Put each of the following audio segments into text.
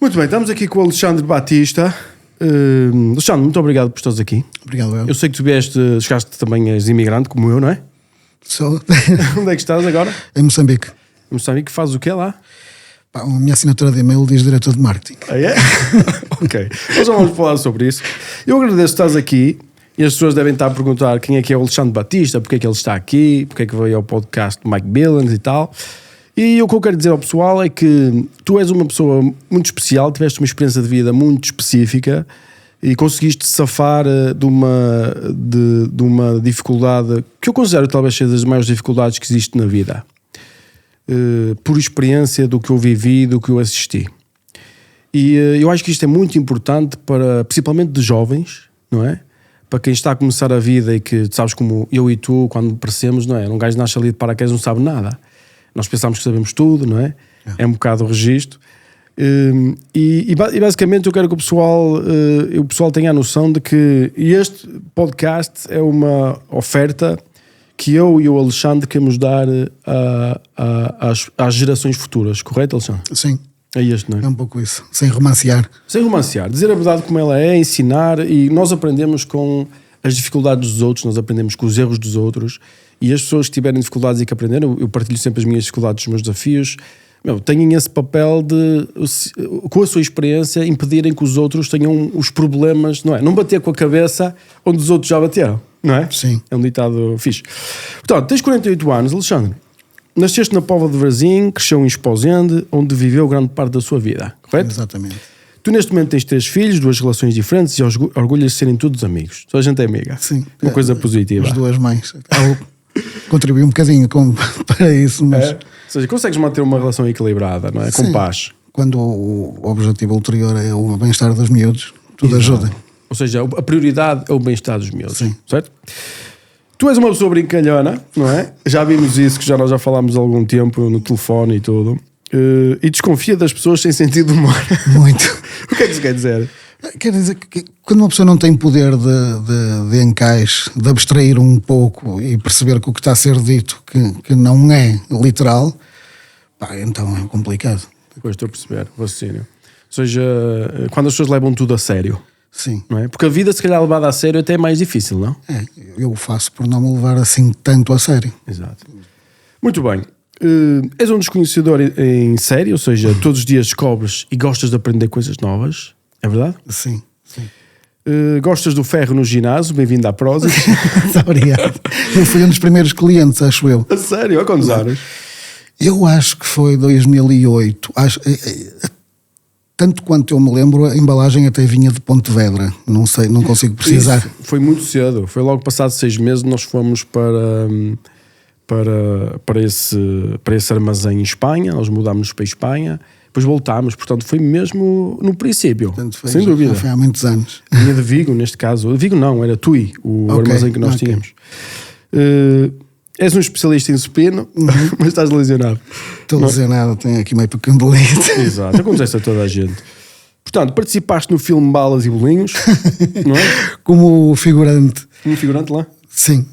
Muito bem, estamos aqui com o Alexandre Batista. Alexandre, muito obrigado por estares aqui. Obrigado, eu. Eu sei que tu chegaste também, és imigrante, como eu, não é? Sou. Onde é que estás agora? Em Moçambique. Em Moçambique, fazes o que lá? Pá, a minha assinatura de e-mail diz diretor de marketing. Ah, é? Ok, nós vamos falar sobre isso. Eu agradeço que estás aqui e as pessoas devem estar a perguntar quem é o Alexandre Batista, porque é que ele está aqui, porque é que veio ao podcast de Mike Billings e tal. E o que eu quero dizer ao pessoal é que tu és uma pessoa muito especial, tiveste uma experiência de vida muito específica e conseguiste safar de uma dificuldade que eu considero talvez seja das maiores dificuldades que existe na vida, por experiência do que eu vivi, do que eu assisti. E eu acho que isto é muito importante para, principalmente de jovens, não é? Para quem está a começar a vida e que sabes como eu e tu, quando parecemos, não é? Um gajo nasce ali de paraquedas, não sabe nada. Nós pensamos que sabemos tudo, não é? É um bocado o registro. E basicamente eu quero que o pessoal tenha a noção de que este podcast é uma oferta que eu e o Alexandre queremos dar às gerações futuras, correto, Alexandre? Sim. É este, não é? É um pouco isso. Sem romancear. Sem romancear. Dizer a verdade como ela é, ensinar, e nós aprendemos com as dificuldades dos outros, nós aprendemos com os erros dos outros, e as pessoas que tiverem dificuldades e que aprenderam, eu partilho sempre as minhas dificuldades, os meus desafios, tenham esse papel de, com a sua experiência, impedirem que os outros tenham os problemas, não é? Não bater com a cabeça onde os outros já bateram, não é? Sim. É um ditado fixe. Portanto, tens 48 anos, Alexandre. Nasceste na Póvoa de Varzim, cresceu em Esposende, onde viveu grande parte da sua vida, correto? Exatamente. Tu neste momento tens 3 filhos, 2 relações diferentes e orgulhas de serem todos amigos. Toda a gente é amiga. Sim. Uma coisa positiva. As duas mães. Contribuí um bocadinho para isso, mas... É? Ou seja, consegues manter uma relação equilibrada, não é? Com Sim. paz. Quando o objetivo ulterior é o bem-estar dos miúdos, tudo ajuda. Ou seja, a prioridade é o bem-estar dos miúdos. Sim. Certo? Tu és uma pessoa brincalhona, não é? Já vimos isso, que nós já falámos há algum tempo no telefone e tudo. E desconfia das pessoas sem sentido de humor. Muito. O que é que isso quer dizer? Quer dizer que quando uma pessoa não tem poder de encaixe, de abstrair um pouco e perceber que o que está a ser dito que não é literal, pá, então é complicado. Depois estou a perceber, raciocínio. Ou seja, quando as pessoas levam tudo a sério. Sim. Não é? Porque a vida, se calhar, levada a sério até é mais difícil, não? É, eu faço por não me levar assim tanto a sério. Exato. Muito bem. És um desconhecedor em série, ou seja, todos os dias descobres e gostas de aprender coisas novas. É verdade? Sim, sim. Gostas do ferro no ginásio, bem-vindo à Prozis. Muito obrigado. Eu fui um dos primeiros clientes, acho eu. A sério? Há quantos anos? Eu acho que foi 2008. Tanto quanto eu me lembro, a embalagem até vinha de Pontevedra. Não sei, não consigo precisar. Isso, foi muito cedo. Foi logo passado 6 meses nós fomos para esse armazém em Espanha. Nós mudámos para a Espanha. Depois voltámos, portanto foi mesmo no princípio, Portanto, sem dúvida. Foi há muitos anos. Vinha de Vigo, neste caso. De Vigo não, era Tui, o armazém que nós tínhamos. És um especialista em supino, mas estás lesionado. Estou lesionado, tenho aqui meio pendolite. Exato, acontece a toda a gente. Portanto, participaste no filme Balas e Bolinhos, não é? Como figurante. Como figurante lá? Sim,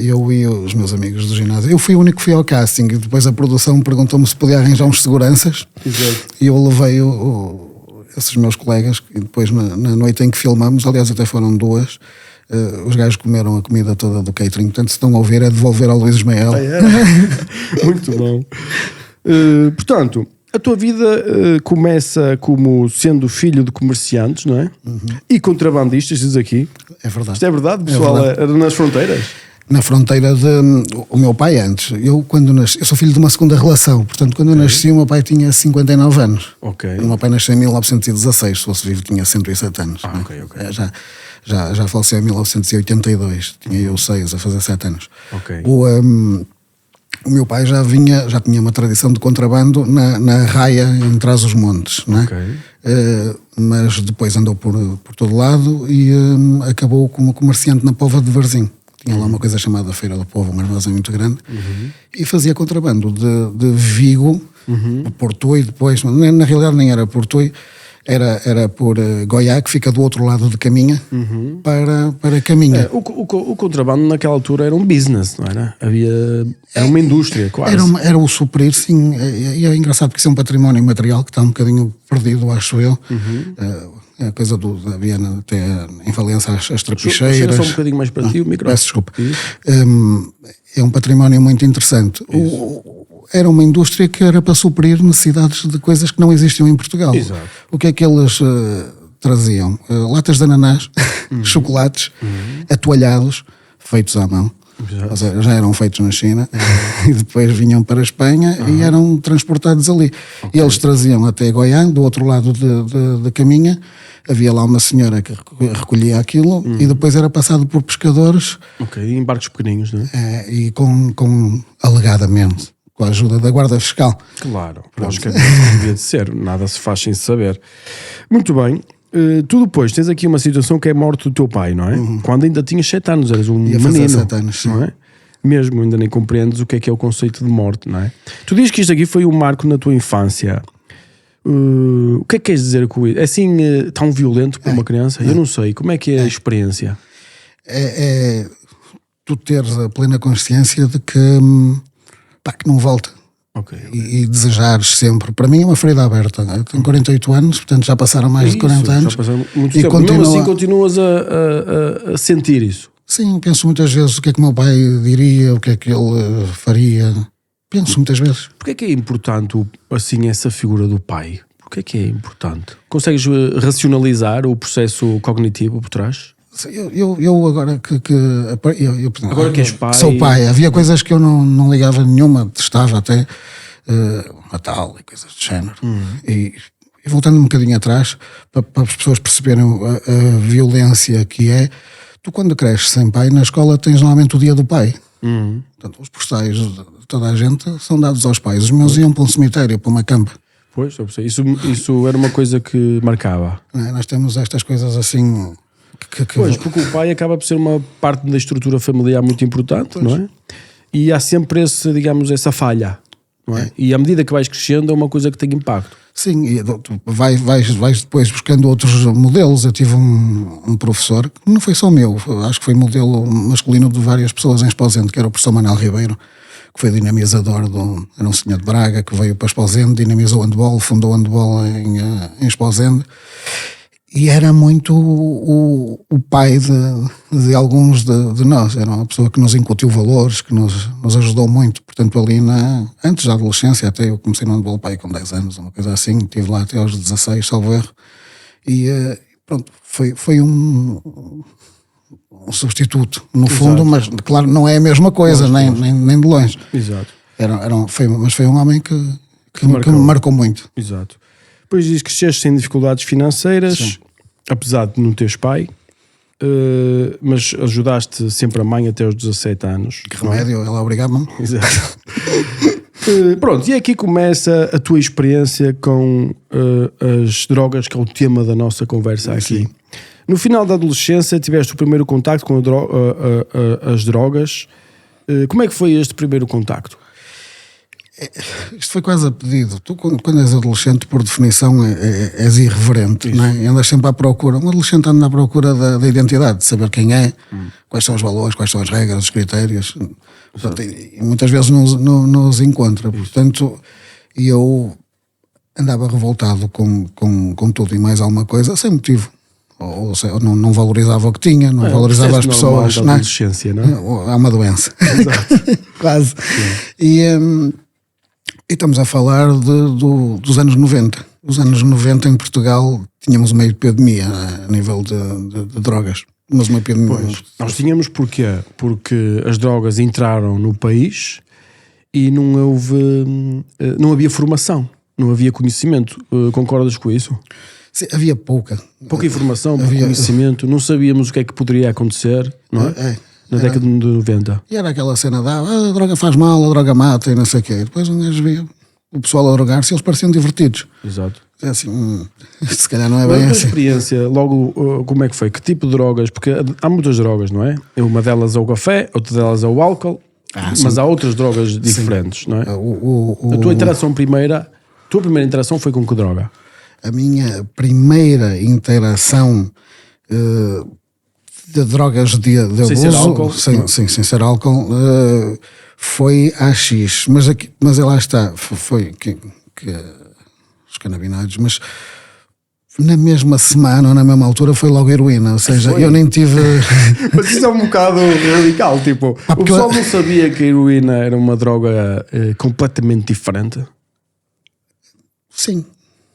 eu e os meus amigos do ginásio. Eu fui o único que fui ao casting e depois a produção perguntou-me se podia arranjar uns seguranças. Exato. E eu levei esses meus colegas e depois na noite em que filmamos, aliás até foram 2, os gajos comeram a comida toda do catering. Portanto, se estão a ouvir é devolver ao Luís Ismael. Muito bom. Portanto, a tua vida começa como sendo filho de comerciantes, não é? E contrabandistas, diz aqui. É verdade. Isto é verdade, pessoal? É verdade. Era nas fronteiras? Na fronteira o meu pai antes. Eu sou filho de uma segunda relação, portanto quando eu nasci o meu pai tinha 59 anos. Ok. O meu pai nasceu em 1916, se fosse vivo tinha 107 anos. Ok. Já faleceu em 1982, tinha eu 6 a fazer 7 anos. Ok. O meu pai já tinha uma tradição de contrabando na raia em Trás-os-Montes, não é? Ok. Mas depois andou por todo lado e acabou como comerciante na Póvoa de Varzim. Tinha lá uma coisa chamada Feira do Povo, um armazém muito grande, e fazia contrabando de Vigo, Porto, e depois, na realidade nem era Porto, Era por Goiá, que fica do outro lado de Caminha, para Caminha. O contrabando naquela altura era um business, não era? Era uma indústria, quase. Era o suprir, sim. E é engraçado porque isso é um património material que está um bocadinho perdido, acho eu. É a coisa havia até em Valência as trapicheiras. Chega só um bocadinho mais para ti o microfone. Peço desculpa. É um património muito interessante. Era uma indústria que era para suprir necessidades de coisas que não existiam em Portugal. Exato. O que é que eles traziam? Latas de ananás, chocolates, atoalhados, feitos à mão. Ou seja, já eram feitos na China e depois vinham para a Espanha e eram transportados ali. E eles traziam até Goiânia, do outro lado da Caminha. Havia lá uma senhora que recolhia aquilo e depois era passado por pescadores. Ok, em barcos pequeninos, não é? E alegadamente, com a ajuda da Guarda Fiscal. Claro, logicamente devia de ser, nada se faz sem saber. Muito bem, tu depois tens aqui uma situação que é a morte do teu pai, não é? Quando ainda tinhas 7 anos, eras um Ia fazer menino, 7 anos, sim. não é? Mesmo ainda nem compreendes o que é o conceito de morte, não é? Tu dizes que isto aqui foi um marco na tua infância. O que é que queres dizer com isso? É assim tão violento para uma criança? Eu não sei, como é que é a experiência? É tu teres a plena consciência de que não volta. Okay. E desejares sempre. Para mim é uma ferida aberta. Eu tenho 48 anos, portanto já passaram mais de 40 anos. Já passaram muito tempo. Mesmo assim continuas a sentir isso? Sim, penso muitas vezes o que é que o meu pai diria, o que é que ele faria. Penso muitas vezes. Porquê é que é importante assim essa figura do pai? Porquê é que é importante? Consegues racionalizar o processo cognitivo por trás? Eu agora agora que és pai... Sou pai. Havia coisas que eu não ligava nenhuma, testava até Natal e coisas do género. E voltando um bocadinho atrás, para as pessoas perceberem a violência que é, tu quando cresces sem pai, na escola tens normalmente o dia do pai. Portanto, os postais de toda a gente são dados aos pais. Os meus iam para um cemitério, para uma campa. Pois, isso era uma coisa que marcava. Nós temos estas coisas assim... Pois, porque o pai acaba por ser uma parte da estrutura familiar muito importante, não é? E há sempre essa falha, não é? E à medida que vais crescendo é uma coisa que tem impacto. Sim, e tu vais depois buscando outros modelos. Eu tive um professor, que não foi só meu, acho que foi modelo masculino de várias pessoas em Esposende, que era o professor Manuel Ribeiro, que foi dinamizador era um senhor de Braga, que veio para Esposende, dinamizou o handball, fundou o handball em Esposende. E era muito o pai de alguns de nós. Era uma pessoa que nos incutiu valores, que nos ajudou muito. Portanto, ali antes da adolescência, até eu comecei no handball pai com 10 anos, uma coisa assim. Estive lá até aos 16, salvo erro. E pronto, foi um substituto, no fundo, mas claro, não é a mesma coisa, nem de longe. Exato. Mas foi um homem que me marcou muito. Exato. Depois diz que cresceste sem dificuldades financeiras, sim, apesar de não teres pai, mas ajudaste sempre a mãe até aos 17 anos. Que remédio, ela obrigava-me. Exato. Pronto, e aqui começa a tua experiência com as drogas, que é o tema da nossa conversa aqui. Sim. No final da adolescência tiveste o primeiro contacto com as drogas. Como é que foi este primeiro contacto? Isto foi quase a pedido. Tu, quando és adolescente, por definição, és irreverente, não é? Andas sempre à procura. Um adolescente anda à procura da identidade, de saber quem é, quais são os valores, quais são as regras, os critérios. Portanto, e muitas vezes não os encontra. Portanto, eu andava revoltado com tudo e mais alguma coisa, sem motivo. Ou seja, não valorizava o que tinha, não valorizava as pessoas. Não é? Adolescência, não é? É uma doença. Exato. Quase. E estamos a falar dos anos 90. Os anos 90 em Portugal tínhamos uma epidemia a nível de drogas. Mas uma epidemia... Pois, nós tínhamos porquê? Porque as drogas entraram no país e não havia formação, não havia conhecimento. Concordas com isso? Sim, havia pouca informação, pouco conhecimento, não sabíamos o que é que poderia acontecer, não é? Na década de 90. E era aquela cena a droga faz mal, a droga mata e não sei o quê. Depois um gajo via o pessoal a drogar-se e eles pareciam divertidos. Exato. É assim, isto se calhar não é bem assim. A experiência, logo, como é que foi? Que tipo de drogas? Porque há muitas drogas, não é? Uma delas é o café, outra delas é o álcool, mas há outras drogas diferentes, não é? A tua primeira interação foi com que droga? a minha primeira interação de drogas de abuso, Sem ser álcool? sem ser álcool, foi AX, mas lá está, foi que os canabinoides, mas na mesma semana ou na mesma altura foi logo heroína, ou seja, eu nem tive... Mas isso é um bocado radical, tipo, o pessoal não sabia que a heroína era uma droga completamente diferente? Sim.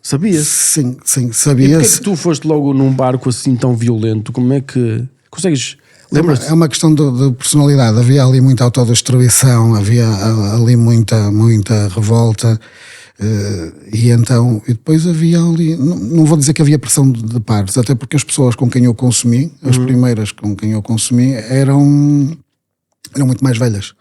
Sabias? Sim, E porquê sabia. é que tu foste logo num barco assim tão violento? Como é que consegues... Lembras-te? É uma questão de personalidade. Havia ali muita autodestruição, havia ali muita revolta, e então, e depois havia ali, não vou dizer que havia pressão de pares, até porque as pessoas com quem eu consumi, as primeiras com quem eu consumi, eram muito mais velhas.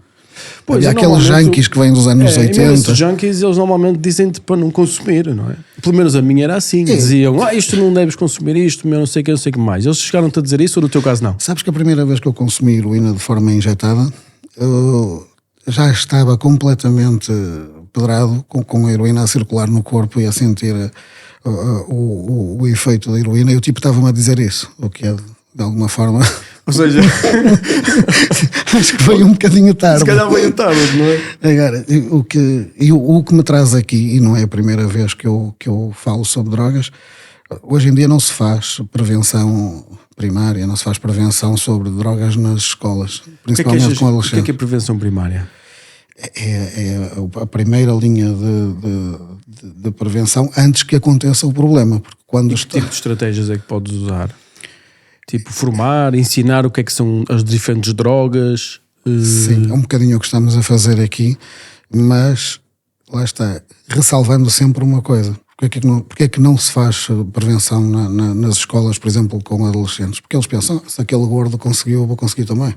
Pois, havia aqueles junkies que vêm dos anos 80. Esses junkies, eles normalmente dizem-te para não consumir, não é? Pelo menos a minha era assim. Diziam, isto não deves consumir isto, eu não sei o que mais. Eles chegaram-te a dizer isso ou no teu caso não? Sabes que a primeira vez que eu consumi heroína de forma injetada, eu já estava completamente pedrado, com a heroína a circular no corpo e a sentir o efeito da heroína, e o tipo estava-me a dizer isso, o que é de alguma forma... Ou seja... acho que veio um bocadinho tarde. Se calhar veio tarde, não é? Agora, o que me traz aqui, e não é a primeira vez que eu falo sobre drogas, hoje em dia não se faz prevenção primária, não se faz prevenção sobre drogas nas escolas, principalmente com adolescentes. O que é prevenção primária? É a primeira linha de prevenção antes que aconteça o problema. Porque quando que tipo de estratégias é que podes usar? Tipo, formar, ensinar o que é que são as diferentes drogas? Sim, é um bocadinho o que estamos a fazer aqui, mas lá está, ressalvando sempre uma coisa. Porque é que não se faz prevenção nas escolas, por exemplo, com adolescentes? Porque eles pensam, se aquele gordo conseguiu, eu vou conseguir também.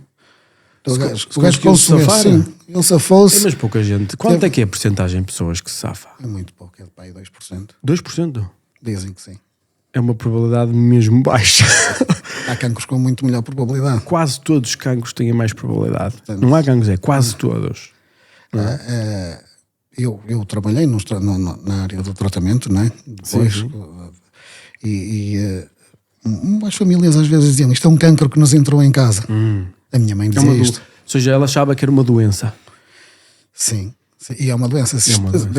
O gajo consumiu, sim, ele safou-se. Mas pouca gente. Quanto é que é a porcentagem de pessoas que se safa? É muito pouco, é de pá, 2%. 2%? Dizem que sim. É uma probabilidade mesmo baixa. Há cancros com muito melhor probabilidade. Quase todos os cancros têm mais probabilidade. Portanto, não há cancros, é quase todos. Eu trabalhei na área do tratamento, não é? Depois, sim. As famílias às vezes diziam, isto é um cancro que nos entrou em casa. A minha mãe dizia isto. Ou seja, ela achava que era uma doença. Sim. E é uma doença,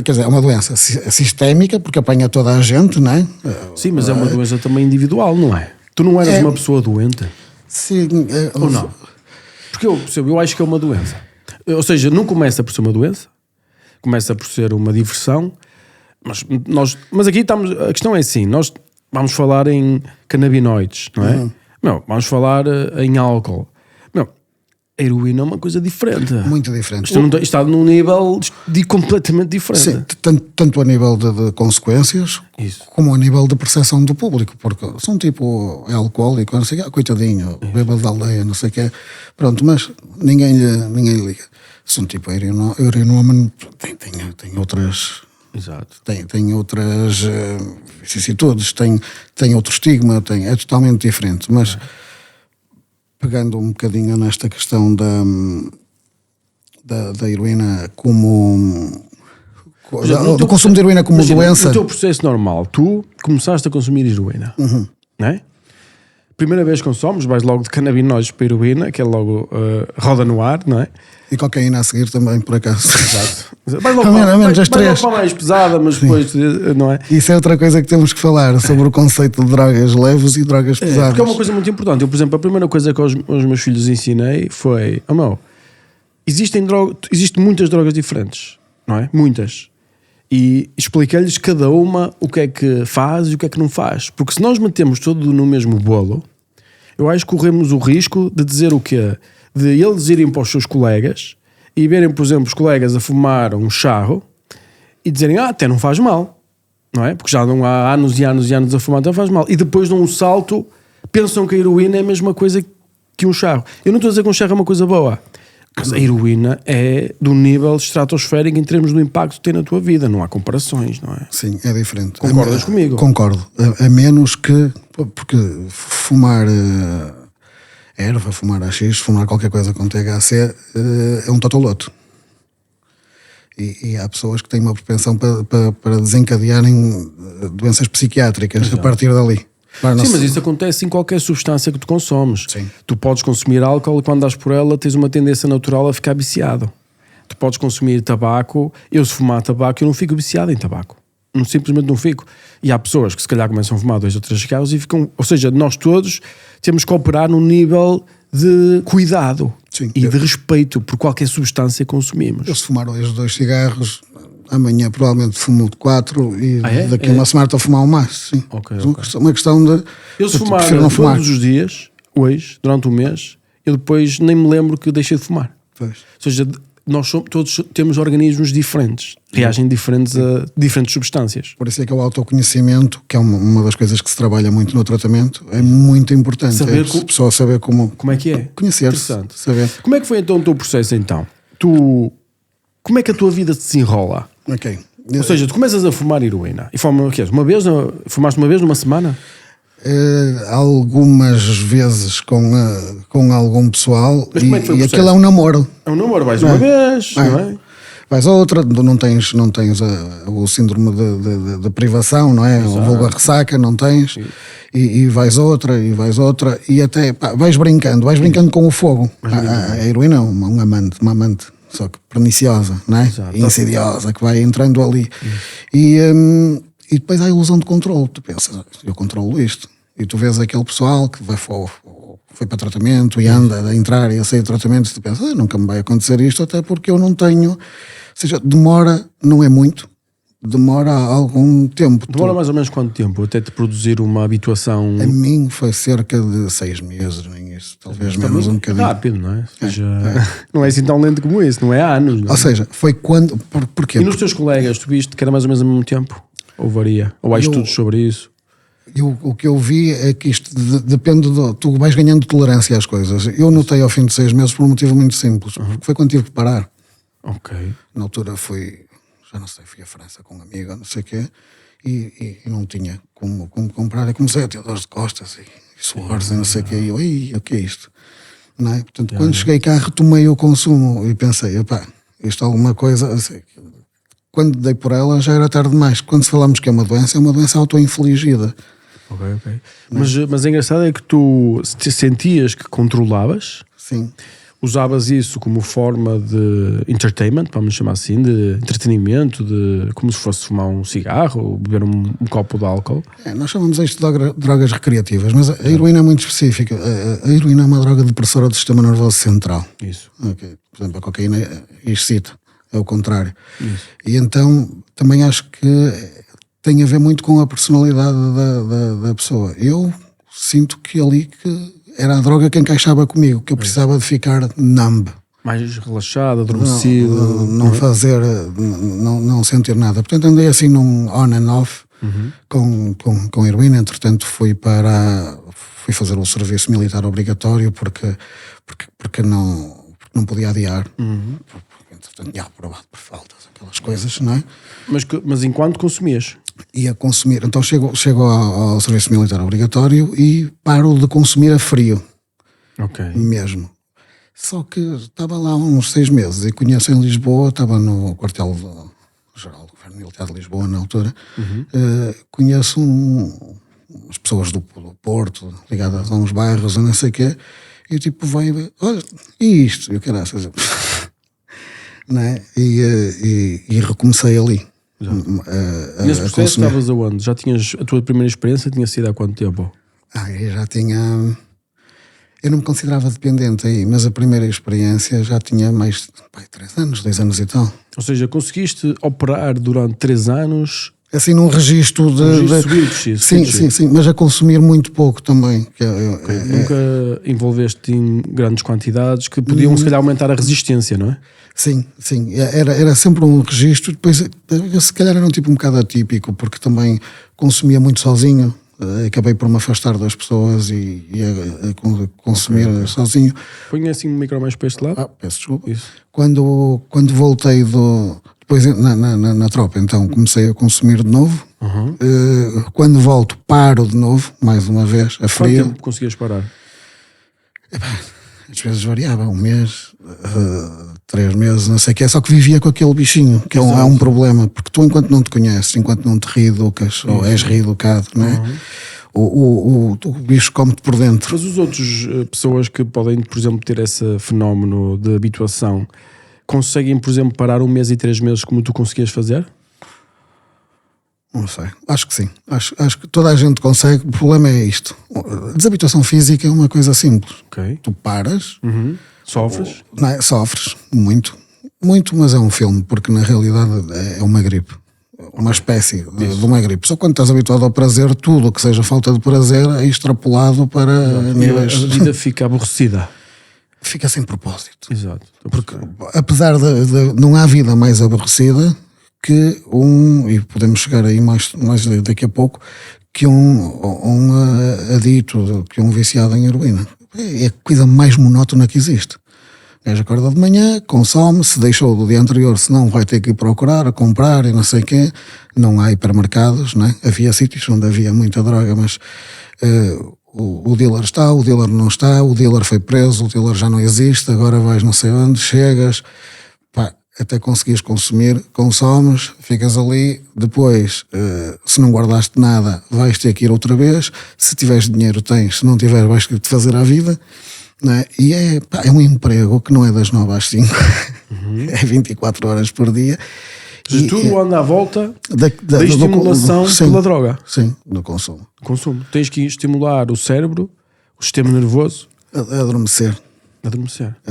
quer dizer, é uma doença sistémica, porque apanha toda a gente, não é? Sim, mas é uma doença também individual, não é? Tu não eras uma pessoa doente? Sim. Ou não? Porque eu acho que é uma doença. Ou seja, não começa por ser uma doença, começa por ser uma diversão, mas aqui estamos, a questão é assim, nós vamos falar em canabinoides, não é? Não, vamos falar em álcool. A heroína é uma coisa diferente. Muito diferente. Está num nível completamente diferente. Sim, tanto a nível de consequências, como a nível de percepção do público, porque são tipo alcoólico, não sei o quê, coitadinho, bêbado da aldeia, não sei o quê. Pronto, mas ninguém lhe liga. São tipo heroinómano, tem outras... Exato. Tem outras vicissitudes, tem outro estigma, é totalmente diferente, mas... Pegando um bocadinho nesta questão da heroína do consumo de heroína como doença. No teu processo normal, tu começaste a consumir heroína, não é? Primeira vez que consomes, vais logo de canabinoides para heroína, que é logo roda no ar, não é? E cocaína a seguir também, por acaso. Exato. Vais logo para mais pesada, mas depois, não é? Isso é outra coisa que temos que falar, sobre o conceito de drogas leves e drogas pesadas. Porque é uma coisa muito importante. Eu, por exemplo, a primeira coisa que aos meus filhos ensinei foi, existem muitas drogas diferentes, não é? Muitas. E expliquei-lhes cada uma o que é que faz e o que é que não faz. Porque se nós metemos tudo no mesmo bolo, eu acho que corremos o risco de dizer o quê? De eles irem para os seus colegas e verem, por exemplo, os colegas a fumar um charro e dizerem, até não faz mal, não é? Porque já não há anos e anos e anos a fumar, então faz mal. E depois dão um salto, pensam que a heroína é a mesma coisa que um charro. Eu não estou a dizer que um charro é uma coisa boa, mas a heroína é do nível estratosférico em termos do impacto que tem na tua vida, não há comparações, não é? Sim, é diferente. Concordas comigo? Concordo, a menos que, porque fumar erva, fumar AX, fumar qualquer coisa com THC é um totoloto. E há pessoas que têm uma propensão para desencadearem doenças psiquiátricas a partir dali. Sim, mas isso acontece em qualquer substância que tu consomes. Sim. Tu podes consumir álcool e quando dás por ela tens uma tendência natural a ficar viciado. Tu podes consumir tabaco, eu se fumar tabaco eu não fico viciado em tabaco. Simplesmente não fico. E há pessoas que se calhar começam a fumar 2 ou 3 cigarros e ficam... Ou seja, nós todos temos que operar num nível de cuidado. Sim. E de respeito por qualquer substância que consumimos. Eu se fumar hoje 2 cigarros, amanhã provavelmente fumo 4 e daqui a uma semana estou a fumar um mais. Sim. Okay. Uma questão de... Eu se fumar não fumar todos os dias, hoje, durante um mês, eu depois nem me lembro que deixei de fumar. Pois. Ou seja, todos temos organismos diferentes, reagem diferentes a diferentes substâncias. Por isso é que o autoconhecimento, que é uma das coisas que se trabalha muito no tratamento, é muito importante. Saber a pessoa saber como é que é. Conhecer-se. Saber. Como é que foi então o teu processo então? Como é que a tua vida se desenrola? Ok. Ou seja, tu começas a fumar heroína. E fumaste uma vez numa semana? Algumas vezes com algum pessoal. Mas como é que foi o processo? Aquilo é um namoro. É um namoro, vais uma vez, não é? Vais outra, não tens o síndrome de privação, não é? O vulgo ressaca, não tens. E vais outra, e até vais brincando com o fogo. A heroína é uma amante, só que perniciosa, não é? Exato. Insidiosa, que vai entrando ali. E depois há a ilusão de controle. Tu pensas, eu controlo isto. E tu vês aquele pessoal que foi para tratamento e anda a entrar e a sair de tratamento, e tu pensas, nunca me vai acontecer isto, até porque eu não tenho... Ou seja, demora, não é muito, demora algum tempo. Demora mais ou menos quanto tempo até te produzir uma habituação? A mim foi cerca de 6 meses, nem isso, talvez menos um bocadinho. Rápido, não é? Ou seja, não é assim tão lento como isso, não é há anos. Não é? Ou seja, foi quando... Porquê? E nos teus colegas, tu viste que era mais ou menos ao mesmo tempo? Ou varia? Ou há estudos sobre isso? O que eu vi é que isto depende tu vais ganhando tolerância às coisas. Eu notei ao fim de 6 meses por um motivo muito simples. Porque foi quando tive que parar. Ok. Na altura fui à França com uma amiga, não sei o quê, e não tinha como comprar. Eu comecei a ter dores de costas e suores e não sei o quê. E eu, o que é isto? Não é? Portanto, quando cheguei cá, retomei o consumo e pensei, isto é alguma coisa... Assim, quando dei por ela já era tarde demais. Quando falamos que é uma doença auto-infligida. Ok. Mas é engraçado é que tu te sentias que controlavas. Sim. Usavas isso como forma de entertainment, vamos chamar assim, de entretenimento, como se fosse fumar um cigarro ou beber um copo de álcool. Nós chamamos isto de drogas recreativas, mas a heroína é muito específica. A heroína é uma droga depressora do sistema nervoso central. Isso. Okay. Por exemplo, a cocaína excita. É o contrário. Isso. E então também acho que tem a ver muito com a personalidade da pessoa. Eu sinto que ali que era a droga que encaixava comigo, que eu precisava de ficar numb. Mais relaxado, adormecido. Não sentir nada. Portanto andei assim num on and off com heroína. Entretanto fui fazer o serviço militar obrigatório porque não podia adiar. Portanto, tinha aprovado por faltas, aquelas coisas, não é? Mas enquanto consumias? Ia consumir. Então chego ao serviço militar obrigatório e paro de consumir a frio. Ok. Mesmo. Só que estava lá uns 6 meses e conheço em Lisboa, estava no quartel-geral do Governo Militar de Lisboa na altura, conheço umas pessoas do Porto, ligadas a uns bairros, não sei o quê, e tipo, veio, olha, e isto? E eu quero não é? E recomecei ali. Nesse processo estavas aonde? Já tinhas a tua primeira experiência? Tinha sido há quanto tempo? Eu já tinha... Eu não me considerava dependente aí, mas a primeira experiência já tinha mais de 3 anos, 2 anos e tal. Ou seja, conseguiste operar durante 3 anos... Assim, num registro de... Sim, mas a consumir muito pouco também. Nunca envolveste em grandes quantidades que podiam, se calhar, aumentar a resistência, não é? Sim. Era sempre um registro. Depois, se calhar era um tipo um bocado atípico, porque também consumia muito sozinho. Acabei por me afastar das pessoas e a consumir sozinho. Põe assim um micro mais para este lado. Peço desculpa. Isso. Quando voltei depois na tropa, então comecei a consumir de novo. Quando volto, paro de novo, mais uma vez, a frio. Quanto tempo conseguias parar? Às vezes variava, 1 mês, 3 meses, não sei o que é, só que vivia com aquele bichinho, que é um problema, porque tu enquanto não te conheces, enquanto não te reeducas, ou és reeducado, não é? O bicho come-te por dentro. Mas os outros pessoas que podem, por exemplo, ter esse fenómeno de habituação, conseguem, por exemplo, parar 1 mês e 3 meses como tu conseguias fazer? Não sei, acho que sim. Acho que toda a gente consegue. O problema é isto. A desabituação física é uma coisa simples. Okay. Tu paras, Sofres? não é? Sofres muito, mas é um filme, porque na realidade é uma gripe. Uma espécie de uma gripe. Só quando estás habituado ao prazer, tudo o que seja falta de prazer é extrapolado para níveis. A vida fica aborrecida. Fica sem propósito. Exato. Porque apesar de não há vida mais aborrecida que e podemos chegar aí mais daqui a pouco, que um adito, que um viciado em heroína. É a coisa mais monótona que existe. O gajo acorda de manhã, consome, se deixou do dia anterior, senão vai ter que ir procurar, a comprar e não sei o quê. Não há hipermercados, não é? Havia sítios onde havia muita droga, mas o dealer está, o dealer não está, o dealer foi preso, o dealer já não existe, agora vais não sei onde, chegas, pá, até conseguires consumir, consomes, ficas ali, depois, se não guardaste nada, vais ter que ir outra vez, se tiveres dinheiro tens, se não tiveres vais ter que te fazer à vida. Não é? E é um emprego que não é das 9 às 5, é 24 horas por dia. E tudo anda à volta da estimulação pela droga. Sim, do consumo. Tens que estimular o cérebro, o sistema nervoso. Adormecer.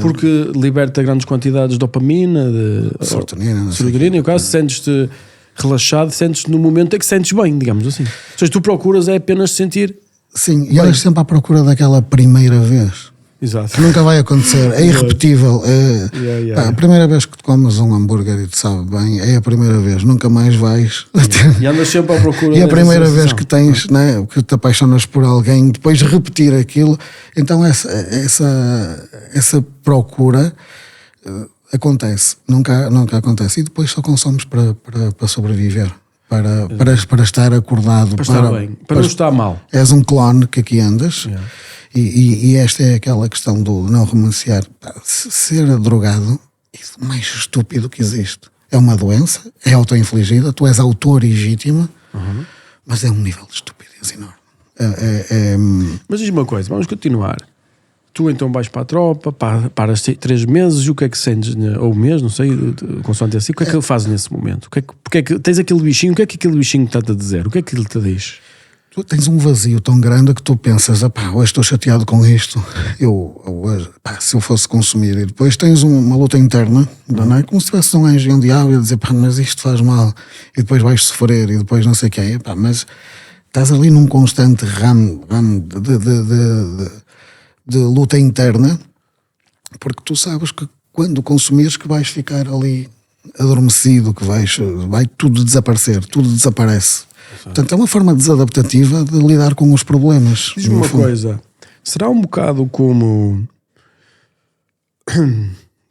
Porque liberta grandes quantidades de dopamina, de serotonina, e o caso, sentes-te relaxado, sentes-te no momento em que sentes bem, digamos assim. Ou seja, tu procuras apenas sentir. Sim, e olhas sempre à procura daquela primeira vez. Exato. Que nunca vai acontecer, é irrepetível. A primeira vez que tu comes um hambúrguer e te sabe bem, é a primeira vez, nunca mais vais. E andas sempre à procura. E a primeira vez que tens, né, que te apaixonas por alguém, depois repetir aquilo, então essa procura acontece, nunca acontece. E depois só consomes para sobreviver. Para estar acordado, para estar bem, para não estar mal. És um clone que aqui andas. E esta é aquela questão do não renunciar. Ser drogado é o mais estúpido que existe. É uma doença, é auto-infligida, tu és autor-legítima, mas é um nível de estupidez enorme. Mas diz uma coisa, vamos continuar. Tu então vais para a tropa, paras 3 meses, e o que é que sentes, ou um mês, não sei, consoante assim, o que é que fazes nesse momento? Porque é que tens aquele bichinho, o que é que aquele bichinho está-te a dizer? O que é que ele te diz? Tu tens um vazio tão grande que tu pensas, hoje estou chateado com isto, se eu fosse consumir, e depois tens uma luta interna, não é? Como se tivesse um anjo e um diabo a dizer, mas isto faz mal, e depois vais sofrer, e depois não sei o que é, mas estás ali num constante ramo de luta interna, porque tu sabes que quando consumires que vais ficar ali adormecido, que vai tudo desaparecer, tudo desaparece. Portanto, é uma forma desadaptativa de lidar com os problemas. Diz-me uma coisa, será um bocado como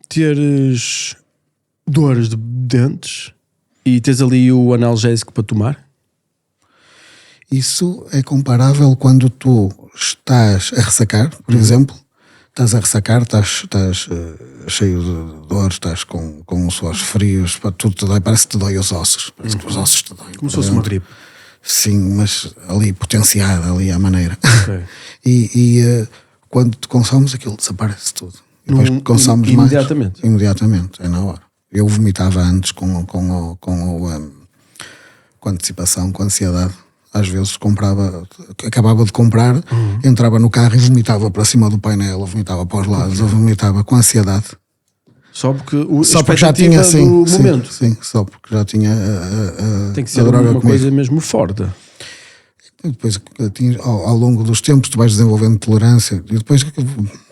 teres dores de dentes e tens ali o analgésico para tomar? Isso é comparável quando tu estás a ressacar, por exemplo. Estás a ressacar, estás cheio de dores, estás com os suores frios, tudo te dói, parece que te dói os ossos. Parece que os ossos te doem. Como se fosse uma gripe. Sim, mas ali potenciada, ali à maneira. Okay. E quando te consomes, aquilo desaparece tudo. E depois consomes imediatamente. Mais. Imediatamente, é na hora. Eu vomitava antes com antecipação, com ansiedade. Às vezes acabava de comprar, entrava no carro e vomitava para cima do painel, vomitava para os lados, vomitava com ansiedade. Só porque já tinha do momento. Sim, só porque já tinha tem que ser uma coisa mesmo forte. E depois, ao longo dos tempos, tu vais desenvolvendo tolerância. E depois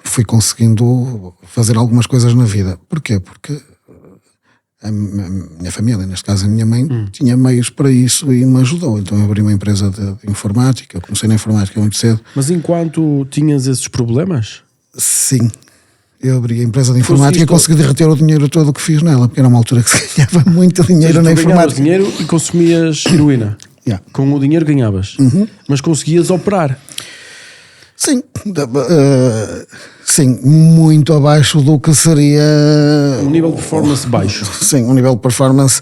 fui conseguindo fazer algumas coisas na vida. Porquê? Porque a minha família, neste caso a minha mãe, tinha meios para isso e me ajudou. Então eu abri uma empresa de informática. Eu comecei na informática muito cedo. Mas enquanto tinhas esses problemas? Sim. Eu abri a empresa de informática e consegui derreter o dinheiro todo que fiz nela, porque era uma altura que se ganhava muito dinheiro na informática. Dinheiro e consumias heroína. Yeah. Com o dinheiro ganhavas. Mas conseguias operar. Sim, sim, muito abaixo do que seria Um nível de performance baixo. Sim, um nível de performance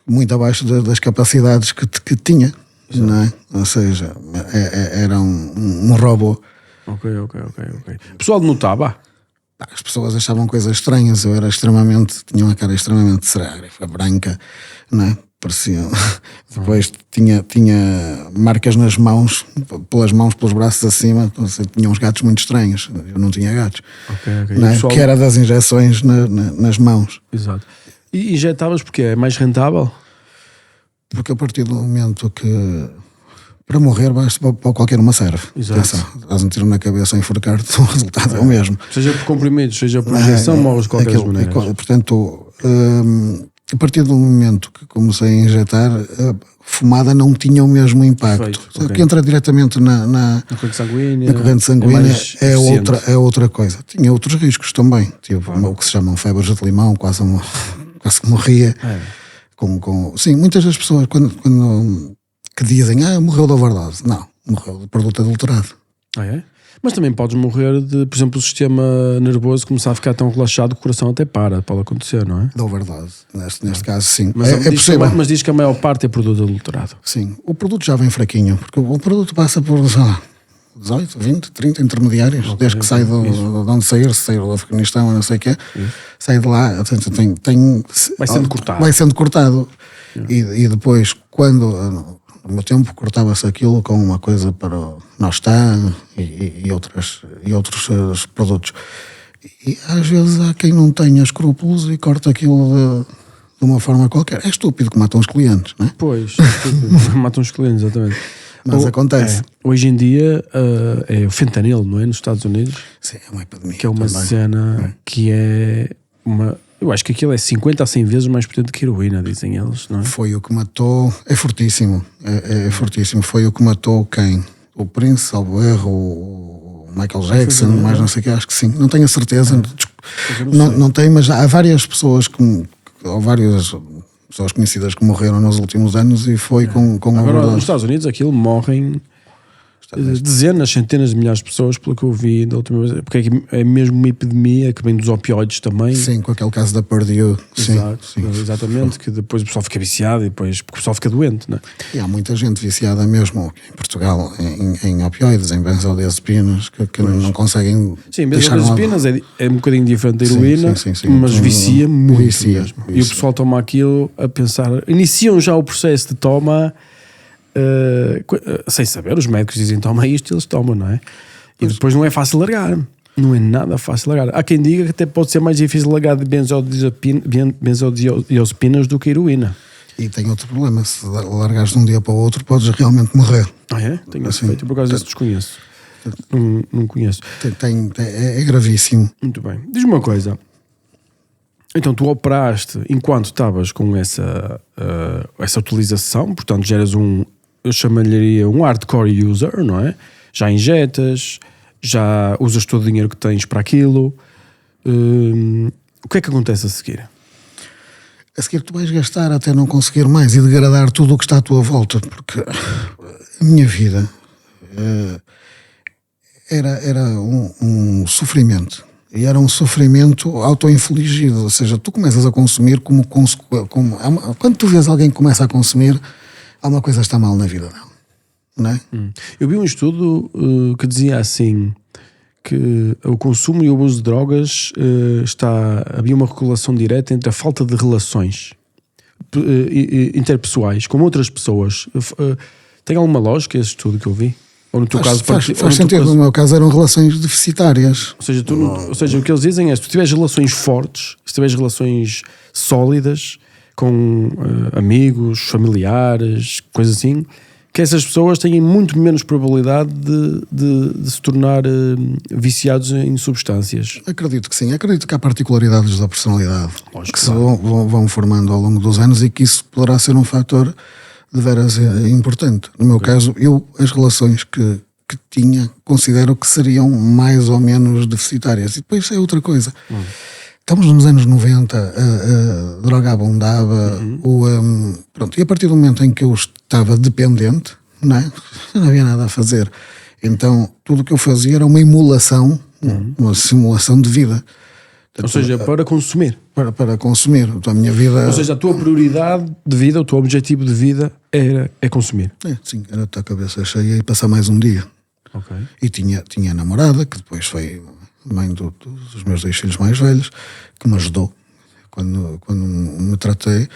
muito abaixo das capacidades que tinha, não é? Ou seja, era um robô. Ok. O pessoal notava? As pessoas achavam coisas estranhas. Eu era tinha uma cara extremamente cerábrica, branca, não é? Parecia. Depois tinha marcas nas mãos, pelos braços acima. Tinha uns gatos muito estranhos. Eu não tinha gatos, não é? Pessoal... Que era das injeções nas mãos. Exato. E injetavas porque é mais rentável? Porque a partir do momento que para morrer basta para qualquer uma serve. Exato. Estás um tiro na cabeça a enforcar-te, o resultado é o mesmo. Seja por comprimidos, seja por injeção, morres de qualquer maneira. Portanto, a partir do momento que comecei a injetar, a fumada não tinha o mesmo impacto. O que entra diretamente na corrente sanguínea é outra coisa. Tinha outros riscos também. Tipo, o que se chamam febres de limão, quase que morria. Sim, muitas das pessoas quando que dizem, morreu de overdose. Não, morreu de produto adulterado. É? Mas também podes morrer de, por exemplo, o sistema nervoso começar a ficar tão relaxado que o coração até pode acontecer, não é? De overdose, neste caso sim. Mas, mas diz que a maior parte é produto adulterado. Sim, o produto já vem fraquinho, porque o produto passa por 18, 20, 30 intermediários, desde que sai de onde sair, se sair do Afeganistão ou não sei o quê, sai de lá, vai sendo cortado. E depois, quando no meu tempo cortava-se aquilo com uma coisa para o Nostan e outros produtos. E às vezes há quem não tenha escrúpulos e corta aquilo de uma forma qualquer. É estúpido que matam os clientes, não é? Pois, matam os clientes, exatamente. Mas acontece. Hoje em dia é o fentanil, não é? Nos Estados Unidos. Sim, é uma epidemia. Que é uma cena que é uma... Eu acho que aquilo é 50 a 100 vezes mais potente que heroína, dizem eles, não é? Foi o que matou... É fortíssimo. É fortíssimo. Foi o que matou quem? O Prince, salvo erro, o Michael Jackson, mas não sei o que, acho que sim. Não tenho a certeza. Não tenho, mas há várias pessoas ou várias pessoas conhecidas que morreram nos últimos anos e foi com agora, nos Estados Unidos aquilo morrem dezenas, centenas de milhares de pessoas, pelo que eu vi da última vez, porque é mesmo uma epidemia que vem dos opioides também. Sim, com aquele caso da Purdue. Exato, sim. Exatamente, que depois o pessoal fica viciado e depois porque o pessoal fica doente, não é? E há muita gente viciada mesmo em Portugal em opioides, em benzodiazepinas, que não conseguem. Sim, benzodiazepinas é um bocadinho diferente da heroína, sim. Mas vicia muito mesmo. E o pessoal toma aquilo a pensar, iniciam já o processo de toma. Sem saber, os médicos dizem toma isto e eles tomam, não é? E depois não é fácil largar, não é nada fácil largar. Há quem diga que até pode ser mais difícil largar de benzodiazepinas do que heroína. E tem outro problema, se largares de um dia para o outro podes realmente morrer. É? Tenho esse feito, por causa disso desconheço. Não conheço. É gravíssimo. Muito bem, diz-me uma coisa. Então tu operaste enquanto estavas com essa utilização, portanto já eras eu chamaria um hardcore user, não é? Já injetas, já usas todo o dinheiro que tens para aquilo. O que é que acontece a seguir? A seguir tu vais gastar até não conseguir mais e degradar tudo o que está à tua volta, porque a minha vida era um sofrimento. E era um sofrimento auto-infligido, ou seja, tu começas a consumir quando tu vês alguém que começa a consumir, alguma coisa está mal na vida dela, não é? Eu vi um estudo que dizia assim, que o consumo e o uso de drogas havia uma correlação direta entre a falta de relações interpessoais com outras pessoas. Tem alguma lógica esse estudo que eu vi? Ou no teu caso faz sentido, no meu caso eram relações deficitárias. Ou seja, o que eles dizem é, se tu tiveres relações fortes, se tiveres relações sólidas com amigos, familiares, coisas assim, que essas pessoas têm muito menos probabilidade de se tornar viciados em substâncias. Acredito que sim, acredito que há particularidades da personalidade. Lógico, que se vão formando ao longo dos anos e que isso poderá ser um fator de veras importante. No meu caso, as relações que tinha, considero que seriam mais ou menos deficitárias. E depois é outra coisa. Estamos nos anos 90, a droga abundava, pronto, e a partir do momento em que eu estava dependente, não havia nada a fazer. Então tudo o que eu fazia era uma emulação, uma simulação de vida. Ou seja, para consumir. Para consumir. Então, a minha vida... Ou seja, a tua prioridade de vida, o teu objetivo de vida é consumir. Sim, era estar a cabeça cheia e passar mais um dia. Ok. E tinha a namorada, que depois foi mãe dos meus 2 filhos mais velhos, que me ajudou quando me tratei.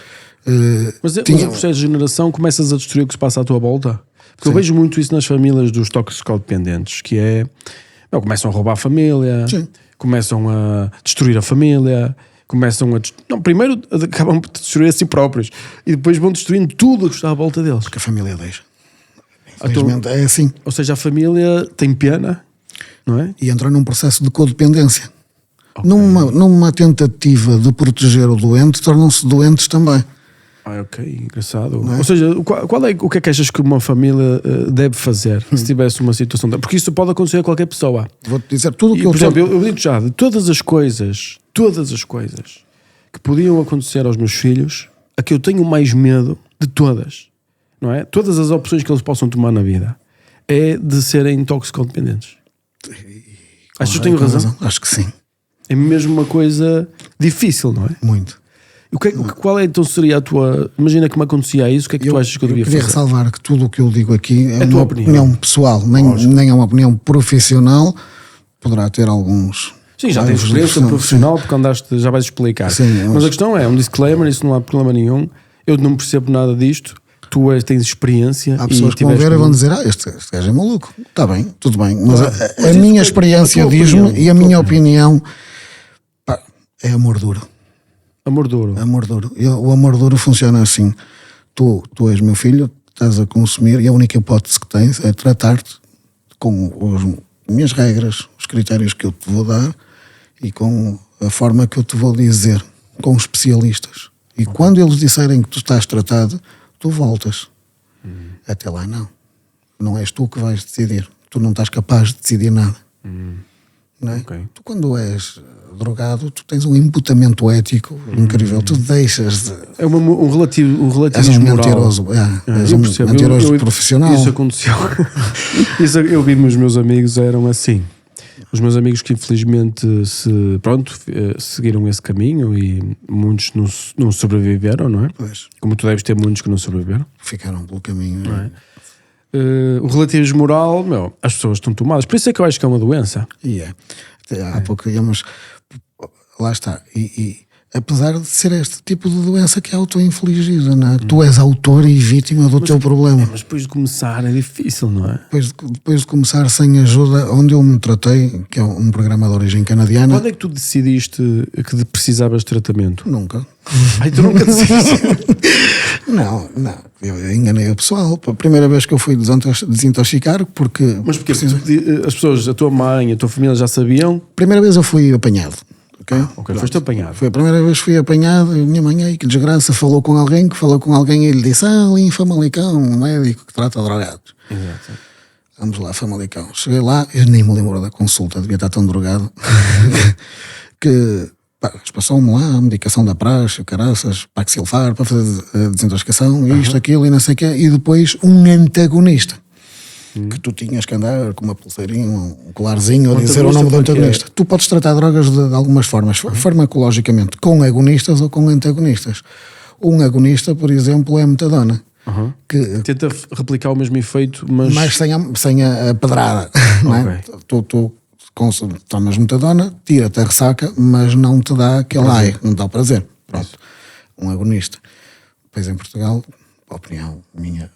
Mas o processo de generação, começas a destruir o que se passa à tua volta? Porque eu vejo muito isso nas famílias dos toxicodependentes, que é... começam a roubar a família, começam a destruir a família, começam a... primeiro acabam por destruir a si próprios e depois vão destruindo tudo o que está à volta deles. Porque a família deixa. Infelizmente é assim. Ou seja, a família tem pena, não é? E entra num processo de codependência. Okay. Numa tentativa de proteger o doente, tornam-se doentes também. Ok, engraçado. Ou seja, o que é que achas que uma família deve fazer se tivesse uma situação... Porque isso pode acontecer a qualquer pessoa. Vou-te dizer tudo o que por exemplo, eu digo já, de todas as coisas que podiam acontecer aos meus filhos, a que eu tenho mais medo de todas, não é? Todas as opções que eles possam tomar na vida é de serem toxicodependentes. Acho que tenho razão? Acho que sim. É mesmo uma coisa difícil, não é? Muito. Qual é então seria a tua... Imagina que me acontecia isso, o que é que tu achas que eu devia fazer? Eu queria ressalvar que tudo o que eu digo aqui é uma opinião pessoal, nem é uma opinião profissional. Poderá ter alguns... Sim, já tens experiência profissional, porque andaste, já vais explicar. Sim, mas a questão é, um disclaimer, isso não há problema nenhum. Eu não percebo nada disto. Tu tens experiência. Há pessoas que vão ver e vão dizer: este gajo é maluco. Está bem, tudo bem. Mas a minha experiência diz-me, e a minha opinião, é amor duro. Amor duro. Amor duro. O amor duro funciona assim: tu és meu filho, estás a consumir, e a única hipótese que tens é tratar-te com as minhas regras, os critérios que eu te vou dar e com a forma que eu te vou dizer, com especialistas. E quando eles disserem que tu estás tratado, tu voltas. Até lá não és tu que vais decidir. Tu não estás capaz de decidir nada. Não é? Okay. Tu, quando és drogado, tu tens um imputamento ético incrível. Tu deixas de... É um relativismo és um moral. Mentiroso. És um mentiroso profissional. Isso aconteceu. Isso eu vi nos meus amigos, eram assim. Os meus amigos que infelizmente seguiram esse caminho, e muitos não sobreviveram, não é? Pois. Como tu deves ter muitos que não sobreviveram. Ficaram pelo caminho. Não é? O relativismo moral, as pessoas estão tomadas. Por isso é que eu acho que é uma doença. Há pouco íamos... Lá está. E apesar de ser este tipo de doença que é auto-infligida, não é? Tu és autor e vítima do teu problema. Mas depois de começar é difícil, não é? Depois de começar sem ajuda, onde eu me tratei, que é um programa de origem canadiana... Quando é que tu decidiste que precisavas de tratamento? Nunca. Ai, tu nunca decidiste? Não. Eu enganei o pessoal. A primeira vez que eu fui desintoxicar, porque... Mas porque as pessoas, a tua mãe, a tua família já sabiam? Primeira vez eu fui apanhado. Ok, foste apanhado. Foi a primeira vez que fui apanhado, e a minha mãe, que desgraça, falou com alguém e ele disse: ali em Famalicão, um médico que trata drogados. Exato. Vamos lá, Famalicão. Cheguei lá, eu nem me lembro da consulta, devia estar tão drogado. Eles passaram-me lá a medicação da praxe, o caraças, Paxilfar, para fazer a desintoxicação, isto, aquilo e não sei o quê, e depois um antagonista. Que tu tinhas que andar com uma pulseirinha, um colarzinho a dizer o nome do antagonista. Tu podes tratar drogas de algumas formas, farmacologicamente, com agonistas ou com antagonistas. Um agonista, por exemplo, é a metadona. Que tenta replicar o mesmo efeito, mas sem a pedrada. Não é? Tu tomas metadona, tira-te a ressaca, mas não te dá aquele ai, não te dá o prazer. Pronto. Um agonista. Pois em Portugal, a opinião minha,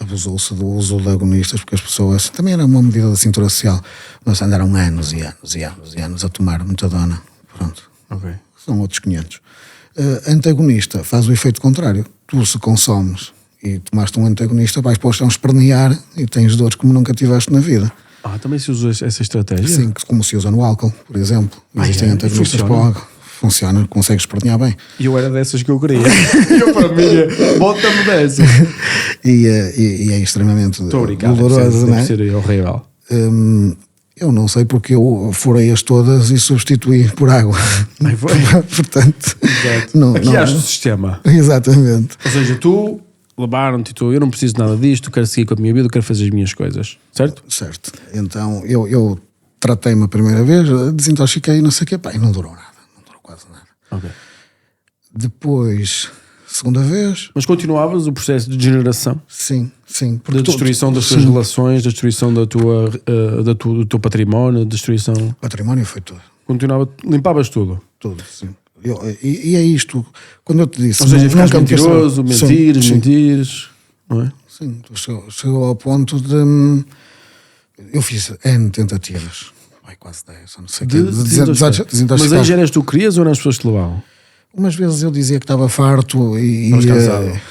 abusou-se do uso de agonistas, porque as pessoas, também era uma medida da cintura social, mas andaram anos e anos a tomar metadona. Pronto. São outros 500. Antagonista faz o efeito contrário. Tu, se consomes e tomaste um antagonista, vais para o chão espernear e tens dores como nunca tiveste na vida. Também se usa essa estratégia? Sim, como se usa no álcool, por exemplo. Existem antagonistas para o álcool. Funciona, consegues espernear bem. E eu era dessas que eu queria. Eu, para mim, bota-me dessas. E é extremamente doloroso, não é? Deve ser horrível. Eu não sei porque eu furei-as todas e substituí por água. Foi? Portanto, há o sistema. Exatamente. Ou seja, tu levaram-te e tu, eu não preciso de nada disto, quero seguir com a minha vida, quero fazer as minhas coisas, certo? Certo. Então eu tratei-me a primeira vez, desintoxiquei e não sei o quê, pá, e não durou nada, não durou quase nada. Ok. Depois, segunda vez... Mas continuavas o processo de degeneração? Sim. Da destruição das tuas relações, da destruição do teu património, destruição... O património foi tudo. Limpavas tudo? Tudo, sim. E é isto, quando eu te disse... Ou seja, ficaste nunca mentiroso, mentires, não é? Sim, chegou ao ponto de... Eu fiz N tentativas, quase 10, não sei o quê. Desintoxicar. Mas aí já eras tu que querias ou eram as pessoas que te levavam? Umas vezes eu dizia que estava farto e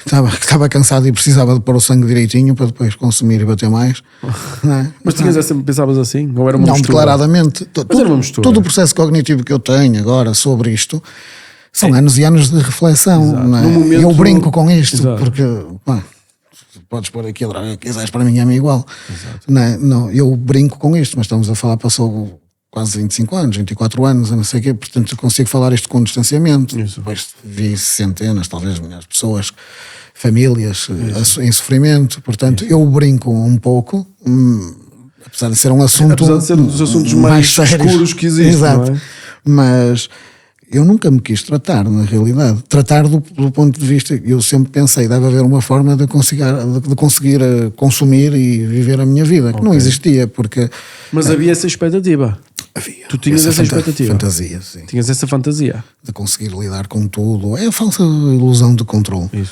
estava cansado e precisava de pôr o sangue direitinho para depois consumir e bater mais. Não é? Mas pensavas assim? Ou era uma não, mistura? declaradamente. Era uma mistura. Todo o processo cognitivo que eu tenho agora sobre isto são anos e anos de reflexão. Não é? No momento... Eu brinco com isto, Exato. porque podes pôr aqui a droga que quiseres, para mim é-me igual. Não é? Não, eu brinco com isto, mas estamos a falar, passou quase 25 anos, 24 anos, não sei o quê, portanto eu consigo falar isto com distanciamento. Depois vi centenas, talvez milhares de pessoas, famílias em sofrimento, portanto eu brinco um pouco, apesar de ser um assunto... Apesar de ser um dos assuntos mais escuros que existem. Exato. Não é? Mas eu nunca me quis tratar, na realidade. Tratar do ponto de vista... Eu sempre pensei, deve haver uma forma de conseguir consumir e viver a minha vida, que não existia, porque... Mas havia essa expectativa. Havia. Tu tinhas essa expectativa. Fantasia, sim. Tinhas essa fantasia. De conseguir lidar com tudo. É a falsa ilusão de controle. Isso.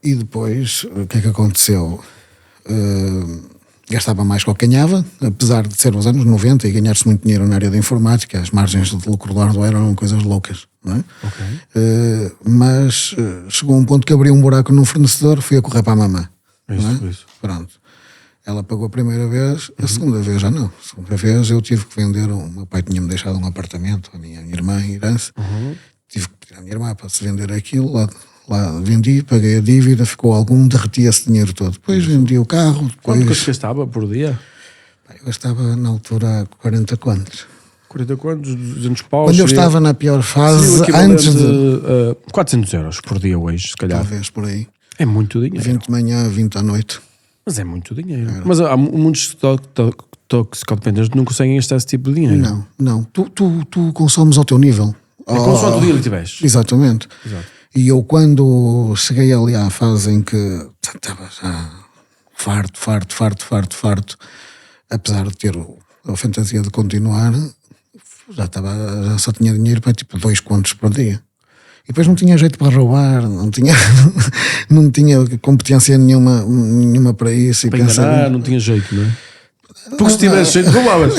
E depois, o que é que aconteceu? Gastava mais que o que ganhava, apesar de ser os anos 90 e ganhar-se muito dinheiro na área da informática, as margens de lucro do hardware eram coisas loucas, não é? Okay. Mas chegou um ponto que abri um buraco num fornecedor, fui a correr para a mamã. Isso. Pronto. Ela pagou a primeira vez, a segunda vez já não. A segunda vez eu tive que vender, o meu pai tinha-me deixado um apartamento, a minha irmã em herança, tive que pedir à minha irmã para se vender aquilo, lá vendi, paguei a dívida, ficou algum, derreti esse dinheiro todo. Depois vendi o carro. Quanto que gastava por dia? Eu gastava na altura 40 contos. 40 contos, 200 paus. Quando eu estava na pior fase, antes de... 400 euros por dia hoje, se calhar. Talvez por aí. É muito dinheiro. 20 de manhã, 20 à noite. Mas é muito dinheiro. Mas há muitos toxicodependentes que não conseguem gastar esse tipo de dinheiro. Não. Tu consomes ao teu nível. É consoante o dia que tiveste. Exatamente. Exato. E eu quando cheguei ali à fase em que estava já farto, apesar de ter a fantasia de continuar, já só tinha dinheiro para tipo 2 contos por dia. E depois não tinha jeito para roubar, não tinha competência nenhuma para isso. Para enganar, não tinha jeito, não é? Porque se tivesse jeito, roubavas.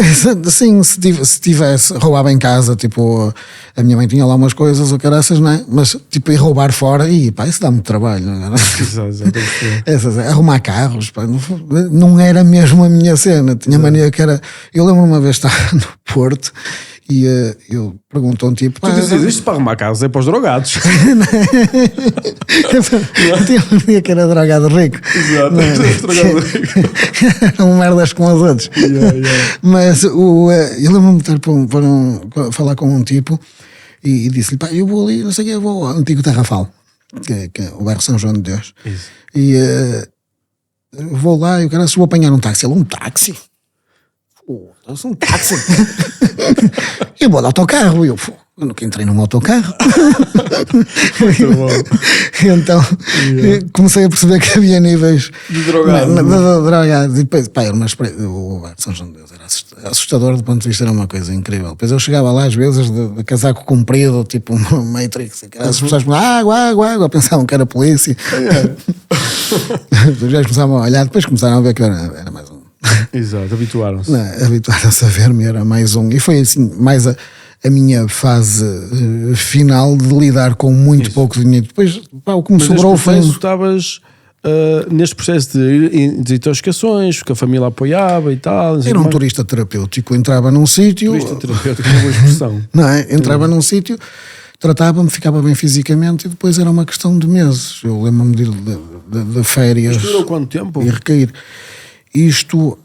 Sim, se tivesse, roubava em casa, tipo, a minha mãe tinha lá umas coisas, ou caraças, não é? Mas, tipo, ir roubar fora, e pá, isso dá muito trabalho, não é? Arrumar carros, pá, não era mesmo a minha cena, tinha mania que era... Eu lembro uma vez estar no Porto, e eu pergunto a um tipo... Tu dizias isto para arrumar carros, é para os drogados. Tinha um dia que era drogado rico. Exato, drogado rico. Eram merdas com os outros. Mas eu lembro-me de estar para falar com um tipo e disse-lhe, pá, eu vou ali, não sei o que, eu vou ao antigo Tarrafal, que é o bairro São João de Deus. Isso. E vou lá e o cara, se vou apanhar um táxi. Ele, um táxi? Um táxi? Eu vou de autocarro. Eu nunca entrei num autocarro. Muito bom. Então comecei a perceber que havia níveis de drogado. E depois, pá, o São João de Deus era assustador do ponto de vista, era uma coisa incrível. Depois eu chegava lá às vezes de casaco comprido, tipo uma Matrix, as pessoas falavam água, pensavam que era polícia. Os gajos começavam a olhar, depois começaram a ver que era mais um. Exato, habituaram-se. Habituaram-se a ver-me, era mais um. E foi assim, mais a minha fase final de lidar com muito pouco dinheiro. Depois, pá, o que me sobrou foi... Mas estavas neste processo de desintoxicações, que a família apoiava e tal. Era um turista terapêutico, entrava num sítio... Turista terapêutico, uma boa expressão. Não é? Entrava num sítio, tratava-me, ficava bem fisicamente e depois era uma questão de meses. Eu lembro-me de férias... Isto durou quanto tempo? E recair. Isto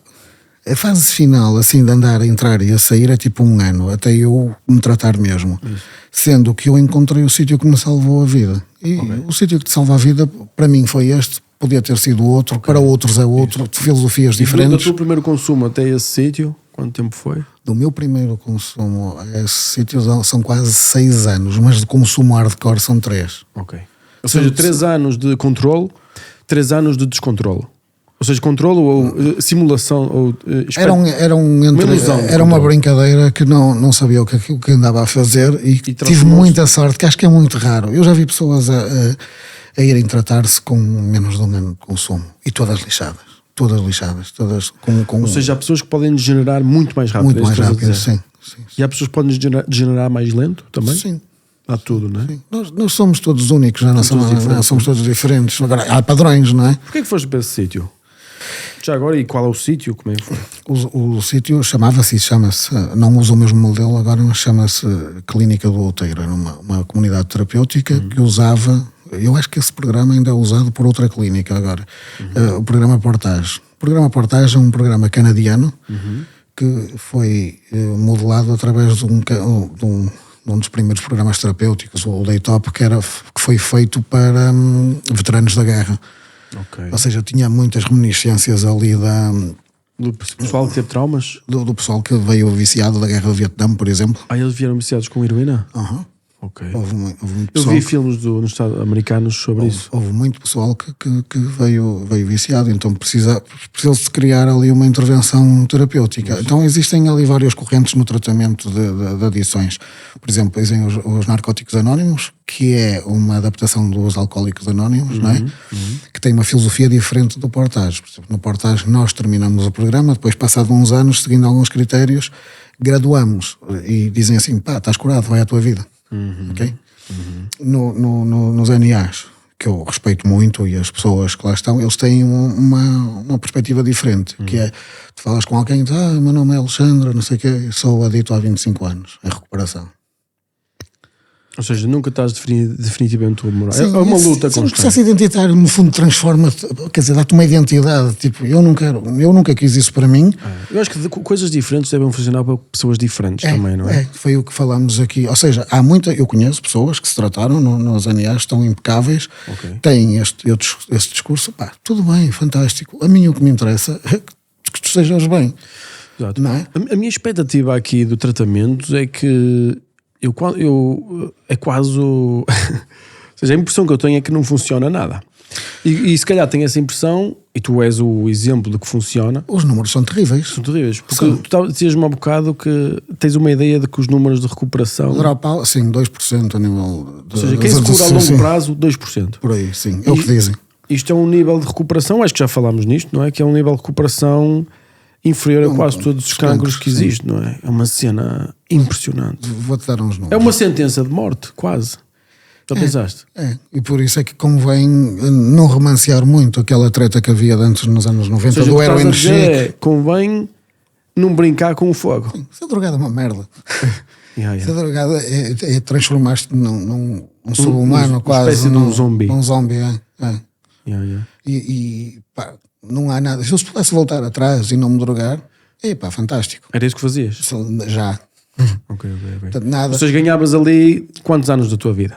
A fase final, assim, de andar a entrar e a sair é tipo 1 ano, até eu me tratar mesmo. Isso. Sendo que eu encontrei o sítio que me salvou a vida. E o sítio que te salva a vida, para mim foi este, podia ter sido outro, para outros é outro, filosofias diferentes. Do teu primeiro consumo até esse sítio, quanto tempo foi? Do meu primeiro consumo a esse sítio são quase 6 anos, mas de consumo hardcore são 3. Ok. Ou seja, 3 anos de controle, 3 anos de descontrole. Ou seja, controle ou simulação ou era uma brincadeira que não sabia o que andava a fazer e tive muita sorte, que acho que é muito raro. Eu já vi pessoas a irem tratar-se com menos de 1 ano de consumo e todas lixadas, todas com... Ou seja, há pessoas que podem degenerar muito mais rápido. Muito mais rápido, sim. E há pessoas que podem degenerar mais lento também? Sim. Há tudo, não é? Sim. Nós somos todos únicos, somos todos diferentes. Agora, há padrões, não é? Porquê que foste para esse sítio? Já agora, e qual é o sítio? Como é que foi? O sítio chama-se, não usa o mesmo modelo agora, mas chama-se Clínica do Outeiro. Era uma comunidade terapêutica que usava, eu acho que esse programa ainda é usado por outra clínica agora, o programa Portage. O programa Portage é um programa canadiano que foi modelado através de um dos primeiros programas terapêuticos, o Daytop, que foi feito para veteranos da guerra. Okay. Ou seja, tinha muitas reminiscências ali do pessoal que teve traumas? Do pessoal que veio viciado da guerra do Vietnã, por exemplo. Eles vieram viciados com heroína? Ok. Houve muito eu vi filmes nos Estados americanos sobre isso. Houve muito pessoal que veio viciado, então precisa-se criar ali uma intervenção terapêutica. Isso. Então existem ali várias correntes no tratamento de adições. Por exemplo, existem os Narcóticos Anónimos, que é uma adaptação dos Alcoólicos Anónimos, não é? Que tem uma filosofia diferente do Portage. Por exemplo, no Portage nós terminamos o programa, depois passado uns anos, seguindo alguns critérios, graduamos e dizem assim, estás curado, vai à tua vida. Okay? Nos NAs, que eu respeito muito, e as pessoas que lá estão, eles têm uma perspectiva diferente, que é, tu falas com alguém, meu nome é Alexandre, não sei o quê, sou adicto há 25 anos, em recuperação. Ou seja, nunca estás definitivamente moral. É uma luta constante. O processo identitário, no fundo, transforma-te, quer dizer, dá-te uma identidade. Tipo, eu nunca quis isso para mim. Eu acho que coisas diferentes devem funcionar para pessoas diferentes também, não é? Foi o que falamos aqui. Ou seja, eu conheço pessoas que se trataram nos NAs, estão impecáveis, têm este discurso, tudo bem, fantástico. A mim o que me interessa é que tu estejas bem. Exato. Não é? A minha expectativa aqui do tratamento é que é quase ou seja, a impressão que eu tenho é que não funciona nada e se calhar tenho essa impressão e tu és o exemplo de que funciona. Os números são terríveis, porque tu dizias-me há bocado que tens uma ideia de que os números de recuperação dropout, sim, 2% a nível ou seja, quem se cura a longo prazo 2%, por aí, sim, é o que dizem. Isto é um nível de recuperação, acho que já falámos nisto, não é? Que é um nível de recuperação inferior a quase todos os cancros que existem, não é? É uma cena impressionante. Vou-te dar uns números. É uma sentença de morte, quase. Já pensaste? E por isso é que convém não romancear muito aquela treta que havia antes nos anos 90 seja, do heroin chic. Convém não brincar com o fogo. Ser drogado é uma merda. Ser drogado é transformar-te num sub-humano, quase. Uma espécie de um zombi. Um zombi, E pá, não há nada. Se eu pudesse voltar atrás e não me drogar, fantástico. Era isso que fazias? Já. Ok. Portanto, nada. Ou seja, ganhavas ali quantos anos da tua vida?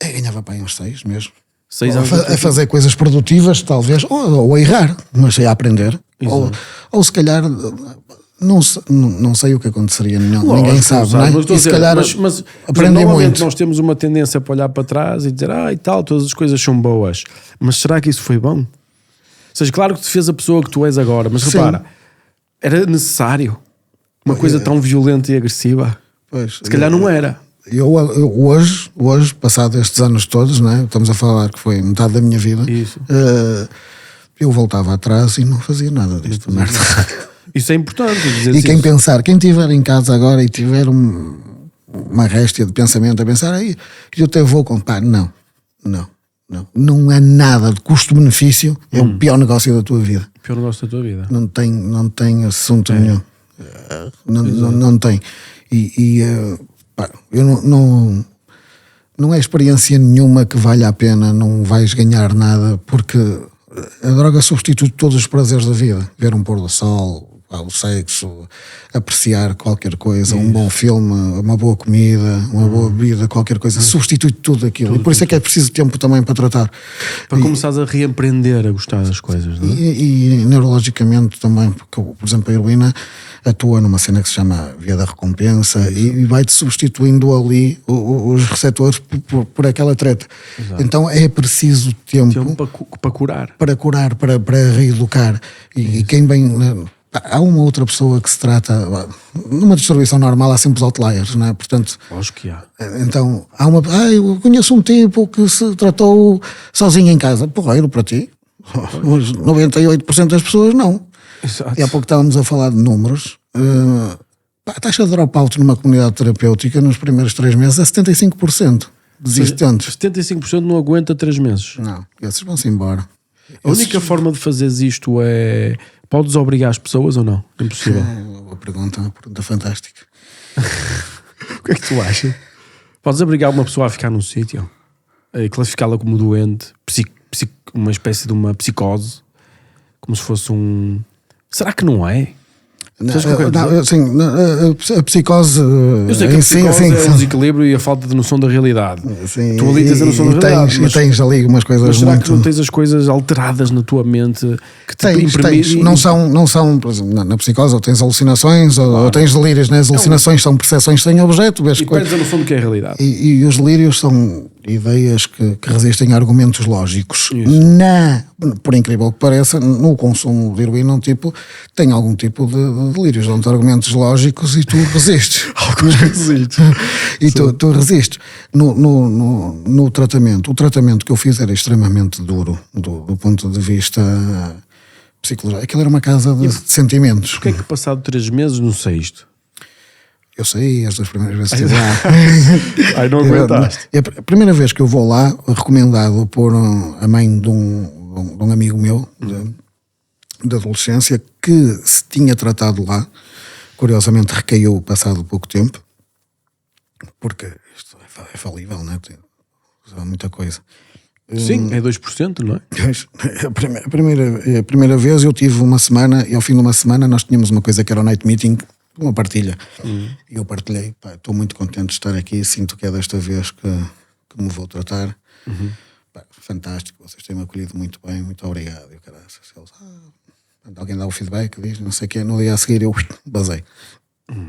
Ganhava para aí uns 6 mesmo. 6 anos a fazer coisas produtivas, talvez, ou a errar, mas a aprender. Ou se calhar, não sei o que aconteceria, ninguém sabe, não é? Mas, se calhar mas aprendi muito. Nós temos uma tendência para olhar para trás e dizer, e tal, todas as coisas são boas. Mas será que isso foi bom? Ou seja, claro que te fez a pessoa que tu és agora, mas repara, era necessário uma coisa tão violenta e agressiva? Pois, se calhar não era. Eu hoje, passado estes anos todos, não é? Estamos a falar que foi metade da minha vida, eu voltava atrás e não fazia nada disto. Isso é importante. E quem estiver em casa agora e tiver uma réstia de pensamento a pensar, eu até vou contar, não há nada de custo-benefício, é o pior negócio da tua vida. O pior negócio da tua vida. Não tem assunto nenhum. Não tem. Eu não é experiência nenhuma que valha a pena, não vais ganhar nada, porque a droga substitui todos os prazeres da vida. Ver um pôr do sol, o sexo, apreciar qualquer coisa, um bom filme, uma boa comida, uma boa bebida, qualquer coisa, substitui tudo aquilo. E por isso é que é preciso tempo também para tratar. Para começares a reaprender a gostar das coisas, não é? E neurologicamente também, porque, por exemplo, a heroína atua numa cena que se chama via da recompensa e vai-te substituindo ali os receptores por aquela treta. Exato. Então é preciso tempo para curar. Para curar, para reeducar. E quem vem... Há uma outra pessoa que se trata... Numa distribuição normal há sempre os outliers, não é? Portanto... Lógico que há. Então, há uma... eu conheço um tipo que se tratou sozinho em casa. Porreiro para ti. Mas 98% das pessoas não. Exato. E há pouco estávamos a falar de números. A taxa de dropout numa comunidade terapêutica nos primeiros 3 meses é 75% desistentes. 75% não aguenta 3 meses. Não, esses vão-se embora. A única forma de fazeres isto é... Podes obrigar as pessoas ou não? Impossível. Uma pergunta fantástica. O que é que tu achas? Podes obrigar uma pessoa a ficar num sítio e classificá-la como doente, uma espécie de uma psicose, como se fosse um... Será que não é? A psicose. Eu sei que a psicose é o desequilíbrio e a falta de noção da realidade. Sim, tu ali tens a noção da realidade. Mas tens ali umas coisas. Mas será que tu tens as coisas alteradas na tua mente que te tens. Não são, por exemplo, na psicose, ou tens alucinações, ou tens delírios, né? As alucinações são percepções sem objeto. E perdes a noção do que é a realidade. E os delírios são ideias que resistem a argumentos lógicos. Por incrível que pareça, no consumo de heroína, um tipo tem algum tipo de delírios, dão-te argumentos lógicos e tu resistes. Alguns resistes. E tu resistes. No tratamento, o tratamento que eu fiz era extremamente duro do ponto de vista psicológico. Aquilo era uma casa de sentimentos. Porquê é que passado 3 meses não sei isto? Eu saí as 2 primeiras vezes que estive lá. Ai, não aguentaste. A primeira vez que eu vou lá, recomendado por a mãe de um amigo meu, da adolescência, que se tinha tratado lá, curiosamente recaiu passado pouco tempo, porque isto é falível, não é? Muita coisa. Sim, é 2%, não é? A primeira vez eu tive uma semana, e ao fim de uma semana nós tínhamos uma coisa que era o night meeting, uma partilha. E eu partilhei, estou muito contente de estar aqui, sinto que é desta vez que me vou tratar. Fantástico, vocês têm-me acolhido muito bem, muito obrigado. E, alguém dá o feedback, diz, não sei o que, no dia a seguir eu basei.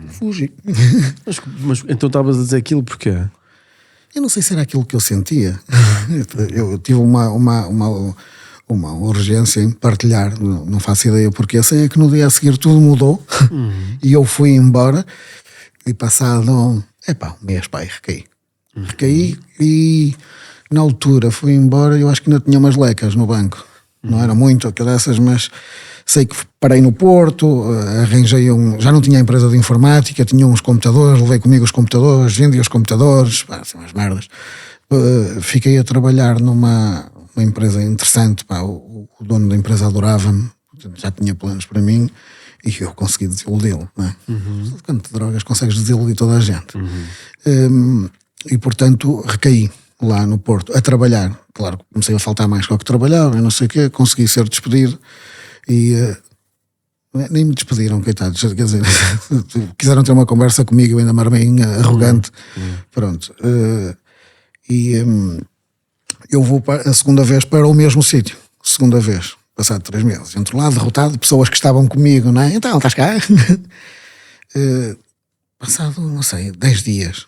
Fugi. Mas então estavas a dizer aquilo porquê? Eu não sei se era aquilo que eu sentia. Eu tive uma urgência em partilhar, não faço ideia porque. Eu sei que no dia a seguir tudo mudou e eu fui embora e passado um mês, recaí. Recaí e na altura fui embora e eu acho que ainda tinha umas lecas no banco. Não era muito aquelas, mas sei que parei no Porto, arranjei já não tinha empresa de informática, tinha uns computadores, levei comigo os computadores, vendi os computadores, assim, umas merdas. Fiquei a trabalhar numa empresa interessante, o dono da empresa adorava-me, já tinha planos para mim e eu consegui desiludi-lo, não é? Quando te drogas consegues desiludir toda a gente. E portanto recaí lá no Porto a trabalhar. Claro, comecei a faltar mais que trabalhava, não sei o quê, consegui ser despedido e nem me despediram, coitados, quer dizer, quiseram ter uma conversa comigo, eu ainda me armei arrogante. Pronto. Eu vou a segunda vez para o mesmo sítio. Segunda vez, passado 3 meses. Entro lá, derrotado, pessoas que estavam comigo, não é? Então, estás cá? Passado, não sei, 10 dias,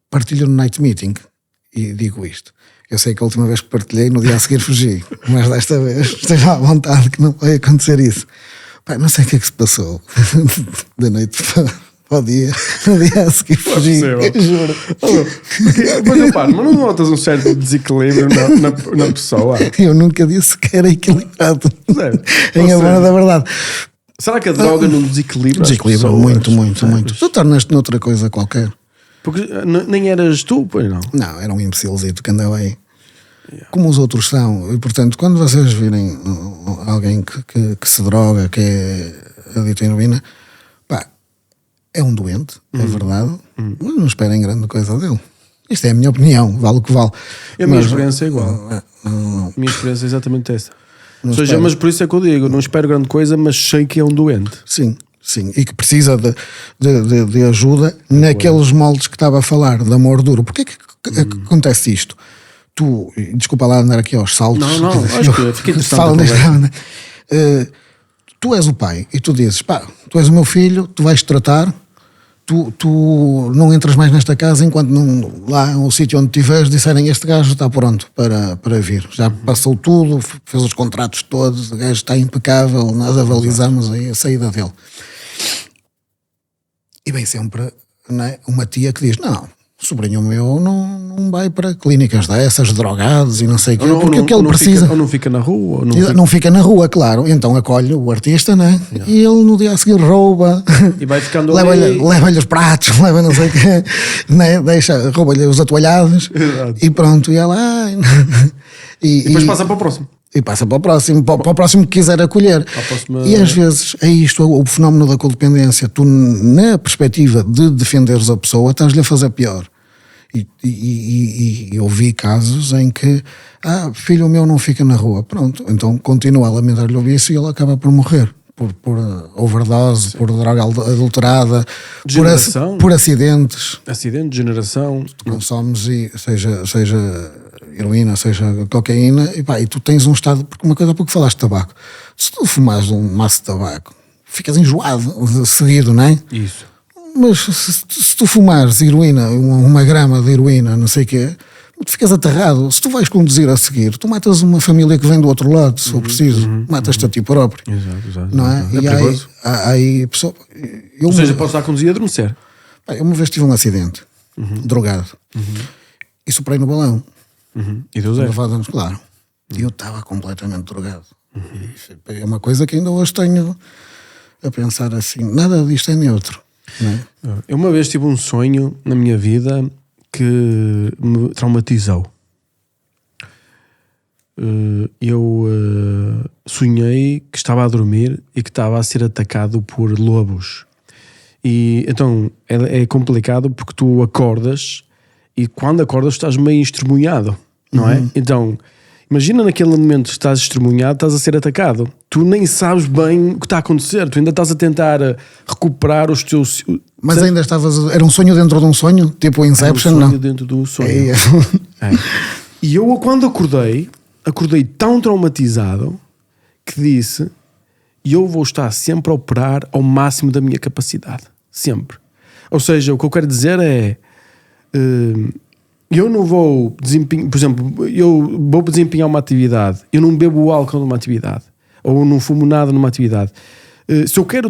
partilho no night meeting e digo isto. Eu sei que a última vez que partilhei, no dia a seguir fugi. Mas desta vez, esteja à vontade que não vai acontecer isso. Pai, não sei o que é que se passou. Da noite para o dia, no dia a seguir fugi, juro. Mas não notas um certo desequilíbrio na pessoa? Eu nunca disse que era equilibrado. Em a da verdade. Será que a droga não desequilibra? Desequilibra muito. Tu tornas-te noutra coisa qualquer. Porque nem eras tu, pois não? Não, era um imbecilzito que andava aí. Como os outros são. E portanto, quando vocês virem alguém que se droga, que é adicto à heroína, é um doente, é verdade, mas não esperem grande coisa dele. Isto é a minha opinião, vale o que vale. A minha experiência é igual. A minha experiência é exatamente essa. Ou seja, mas por isso é que eu digo, não espero grande coisa, mas sei que é um doente. Sim, e que precisa de ajuda naqueles moldes que estava a falar, de amor duro. Porquê que acontece isto? Tu, desculpa lá andar aqui aos saltos. Não, acho que fica interessante. Tu és o pai e tu dizes, pá, tu és o meu filho, tu vais-te tratar, tu não entras mais nesta casa enquanto lá o sítio onde estiveres disserem este gajo está pronto para vir. Já passou tudo, fez os contratos todos, o gajo está impecável, nós avalizamos aí a saída dele. E vem sempre, não é, uma tia que diz, não, o sobrinho meu não vai para clínicas dessas, drogados e não sei o quê, porque o que ele precisa... Ou não fica na rua. Não fica na rua, claro. Então acolhe o artista, né? E ele no dia a seguir rouba. E vai ficando leva-lhe os pratos, leva não sei o quê, né? Rouba-lhe os atoalhados. Exato. E pronto, e ela... E depois passa para o próximo. E passa para o próximo, para o próximo que quiser acolher. Próxima... E às vezes é isto, o fenómeno da codependência. Tu, na perspectiva de defenderes a pessoa, estás-lhe a fazer pior. E eu vi casos em que filho meu não fica na rua. Pronto, então continua a lamentar-lhe o vício e ele acaba por morrer. Por overdose, sim, por droga adulterada, por acidentes. Acidente, degeneração. Tu consomes, seja heroína, seja cocaína, e tu tens um estado, porque uma coisa há pouco falaste de tabaco. Se tu fumares um maço de tabaco, ficas enjoado de seguido, não é? Isso. Mas se tu fumares heroína, uma grama de heroína, não sei o quê, tu ficas aterrado. Se tu vais conduzir a seguir, tu matas uma família que vem do outro lado, se for preciso. Matas-te a ti próprio. Exato. Não é? É perigoso. Aí pessoa, ou seja, posso estar a conduzir e adormecer. Eu uma vez tive um acidente, drogado, e soprei no balão. E deu zero. Claro. E eu estava completamente drogado. É uma coisa que ainda hoje tenho a pensar assim, nada disto é neutro. Não é? Eu uma vez tive um sonho na minha vida que me traumatizou. Eu sonhei que estava a dormir e que estava a ser atacado por lobos. E então é complicado porque tu acordas e quando acordas estás meio estremunhado, não é? Então imagina naquele momento que estás estremunhado, estás a ser atacado. Tu nem sabes bem o que está a acontecer. Tu ainda estás a tentar recuperar os teus... Mas ainda estavas... Era um sonho dentro de um sonho? Tipo Inception, não? Era um sonho dentro do sonho. E eu, quando acordei tão traumatizado que disse: eu vou estar sempre a operar ao máximo da minha capacidade. Sempre. Ou seja, o que eu quero dizer é... eu não vou desempenhar... Por exemplo, eu vou desempenhar uma atividade. Eu não bebo álcool numa atividade. Ou não fumo nada numa atividade. Se eu quero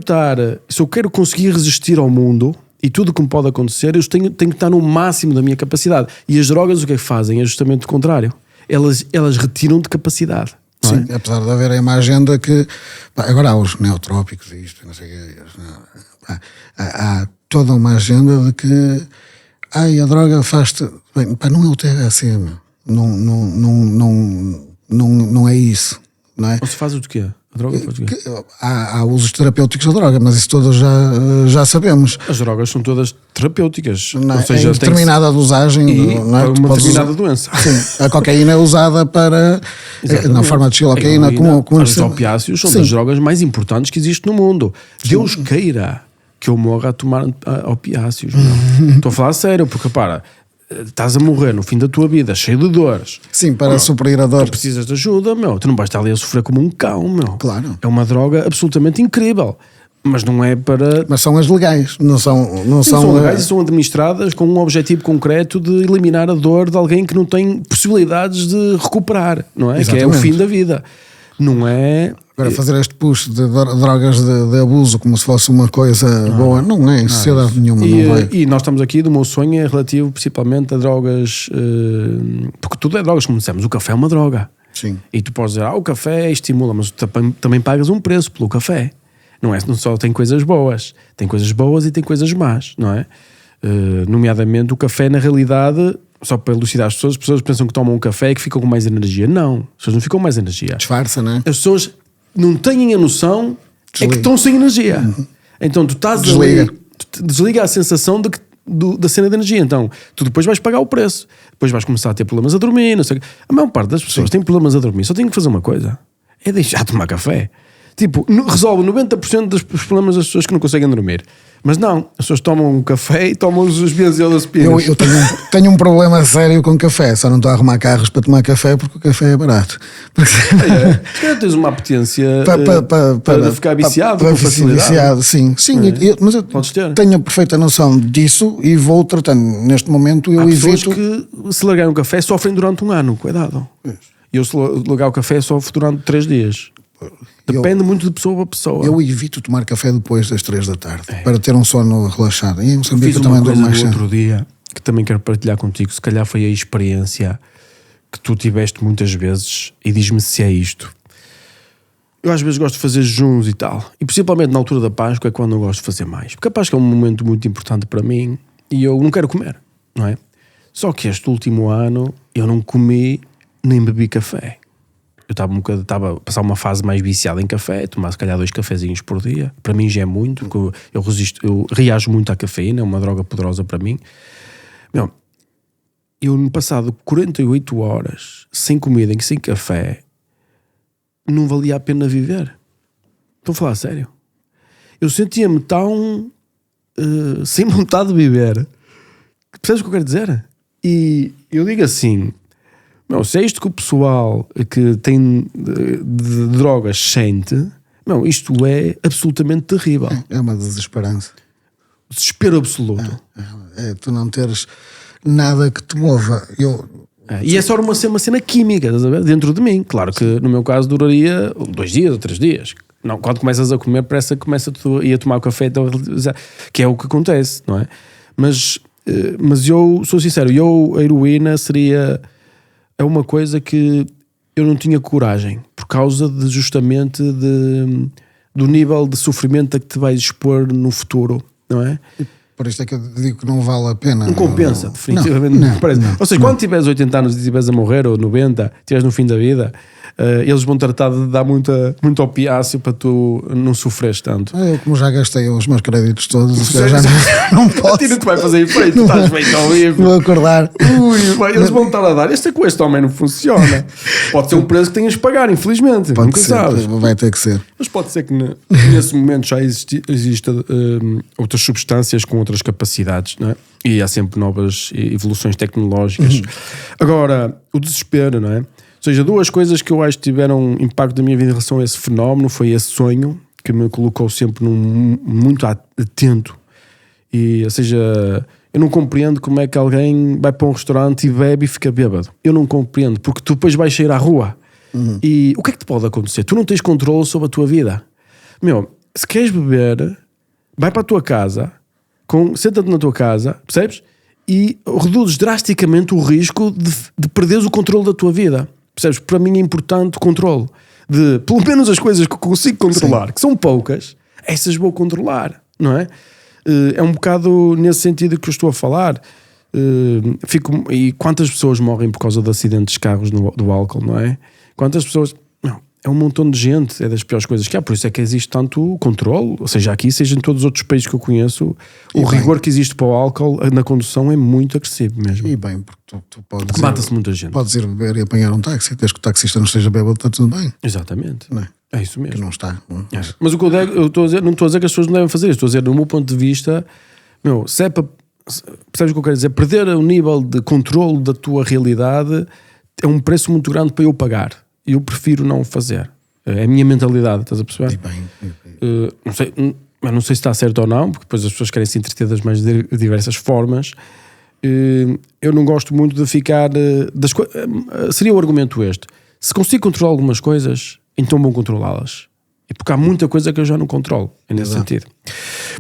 conseguir resistir ao mundo e tudo o que me pode acontecer, eu tenho que estar no máximo da minha capacidade. E as drogas o que é que fazem? É justamente o contrário. Elas retiram de capacidade. Sim, apesar de haver aí uma agenda que... agora há os neotrópicos e isto, não sei o que... Há toda uma agenda de que... a droga faz-te... Bem, não é o THC, não é isso. Não é? Ou se faz o quê? A droga faz o quê? Há usos terapêuticos da droga, mas isso todos já sabemos. As drogas são todas terapêuticas. Não, ou seja, em determinada dosagem. Não é? Para uma determinada doença. Sim, a cocaína é usada para... na forma de xilocaína. Os opiáceos são das drogas mais importantes que existem no mundo. Deus queira que eu morra a tomar opiáceos. Estou a falar sério, porque para... estás a morrer no fim da tua vida, cheio de dores. Sim, para suprir a dor. Tu precisas de ajuda, tu não vais estar ali a sofrer como um cão, Claro. É uma droga absolutamente incrível. Mas não é para... Mas são as legais, não são são legais e são administradas com um objetivo concreto de eliminar a dor de alguém que não tem possibilidades de recuperar, não é? Exatamente. Que é o fim da vida. Não é... Agora, fazer este push de drogas de abuso como se fosse uma coisa boa, não é em sociedade nenhuma. E nós estamos aqui, do meu sonho é relativo principalmente a drogas, porque tudo é drogas, como dissemos, o café é uma droga. Sim. E tu podes dizer, o café estimula, mas tu também pagas um preço pelo café. Não só tem coisas boas e tem coisas más, não é? Nomeadamente o café, na realidade, só para elucidar as pessoas pensam que tomam um café e que ficam com mais energia. Não, as pessoas não ficam com mais energia. Disfarça, não é? As pessoas não têm a noção é que estão sem energia. Então tu estás desliga a sensação da cena de energia. Então tu depois vais pagar o preço, depois vais começar a ter problemas a dormir, não sei. A maior parte das pessoas tem problemas a dormir, só têm que fazer uma coisa: é deixar de tomar café. Tipo, resolve 90% dos problemas das pessoas que não conseguem dormir. Mas não, as pessoas tomam um café e tomam os benzodiazepinas. Eu tenho um problema sério com café. Só não estou a arrumar carros para tomar café porque o café é barato. Se calhar tens uma apetência para ficar viciado com facilidade. Viciado, sim. Mas eu tenho a perfeita noção disso e vou tratando. Neste momento eu evito... pessoas que se largarem o café sofrem durante um ano, cuidado. Eu se largar o café sofro durante 3 dias. Depende muito de pessoa para pessoa. Eu evito tomar café depois das 3 da tarde para ter um sono relaxado. E eu fiz uma coisa no outro dia que também quero partilhar contigo. Se calhar foi a experiência que tu tiveste muitas vezes e diz-me se é isto. Eu às vezes gosto de fazer jejuns e tal, e principalmente na altura da Páscoa é quando eu gosto de fazer mais, porque a Páscoa é um momento muito importante para mim e eu não quero comer, não é? Só que este último ano eu não comi nem bebi café. Eu estava a passar uma fase mais viciada em café, tomar se calhar 2 cafezinhos por dia. Para mim já é muito, porque eu reajo muito à cafeína, é uma droga poderosa para mim. Eu no passado 48 horas sem comida e sem café não valia a pena viver. Estou a falar a sério. Eu sentia-me tão sem vontade de viver. Percebes o que eu quero dizer? E eu digo assim... se é isto que o pessoal que tem de drogas sente, isto é absolutamente terrível. É uma desesperança. Desespero absoluto. É tu não teres nada que te mova. E é só uma cena química, estás a ver? Dentro de mim. Claro que no meu caso duraria 2 dias ou 3 dias. Não, quando começas a comer, parece que começa a tomar o café, que é o que acontece, não é? Mas eu sou sincero, a heroína seria... É uma coisa que eu não tinha coragem, por causa justamente do nível de sofrimento a que te vais expor no futuro, não é? Por isso é que eu digo que não vale a pena. Não compensa, definitivamente. Não parece. Ou seja, quando tiveres 80 anos e estiveres a morrer, ou 90, estiveres no fim da vida, eles vão tratar de dar muito opiáceo para tu não sofreres tanto. Eu, como já gastei os meus créditos todos, já não posso. A ti não te vai fazer efeito, estás feito ao vivo. Vou acordar. Eles vão estar a dar. Com este homem não funciona. Pode ser um preço que tenhas de pagar, infelizmente. Pode ser, sabes. Vai ter que ser. Mas pode ser que nesse momento já exista outras substâncias com outras capacidades, não é? E há sempre novas evoluções tecnológicas. Agora, o desespero, não é? Ou seja, 2 coisas que eu acho que tiveram impacto na minha vida em relação a esse fenómeno foi esse sonho que me colocou sempre muito atento. E, ou seja, eu não compreendo como é que alguém vai para um restaurante e bebe e fica bêbado. Eu não compreendo, porque tu depois vais sair à rua. E o que é que te pode acontecer? Tu não tens controle sobre a tua vida. Se queres beber, vai para a tua casa, senta-te na tua casa, percebes? E reduzes drasticamente o risco de perderes o controle da tua vida. Percebes? Para mim é importante o controle. De, pelo menos as coisas que eu consigo controlar, que são poucas, essas vou controlar, não é? É um bocado nesse sentido que eu estou a falar. E quantas pessoas morrem por causa de acidentes de carros do álcool, não é? Quantas pessoas... É um montão de gente, é das piores coisas que há, por isso é que existe tanto controle, ou seja, aqui, seja em todos os outros países que eu conheço, o rigor que existe para o álcool na condução é muito agressivo mesmo. E bem, porque tu podes... Mata-se muita gente. Podes ir beber e apanhar um táxi, desde que o taxista não esteja bêbado, está tudo bem. Exatamente. Não é? É isso mesmo. Que não está. Mas o que eu estou a dizer, não estou a dizer que as pessoas não devem fazer isso, estou a dizer, do meu ponto de vista, se é para... Percebes o que eu quero dizer? Perder o nível de controle da tua realidade é um preço muito grande para eu pagar. Eu prefiro não fazer. É a minha mentalidade, estás a perceber? Não sei se está certo ou não, porque depois as pessoas querem se entreter das mais diversas formas. Eu não gosto muito de ficar... seria o argumento este. Se consigo controlar algumas coisas, então vou controlá-las. Porque há muita coisa que eu já não controlo. É nesse sentido.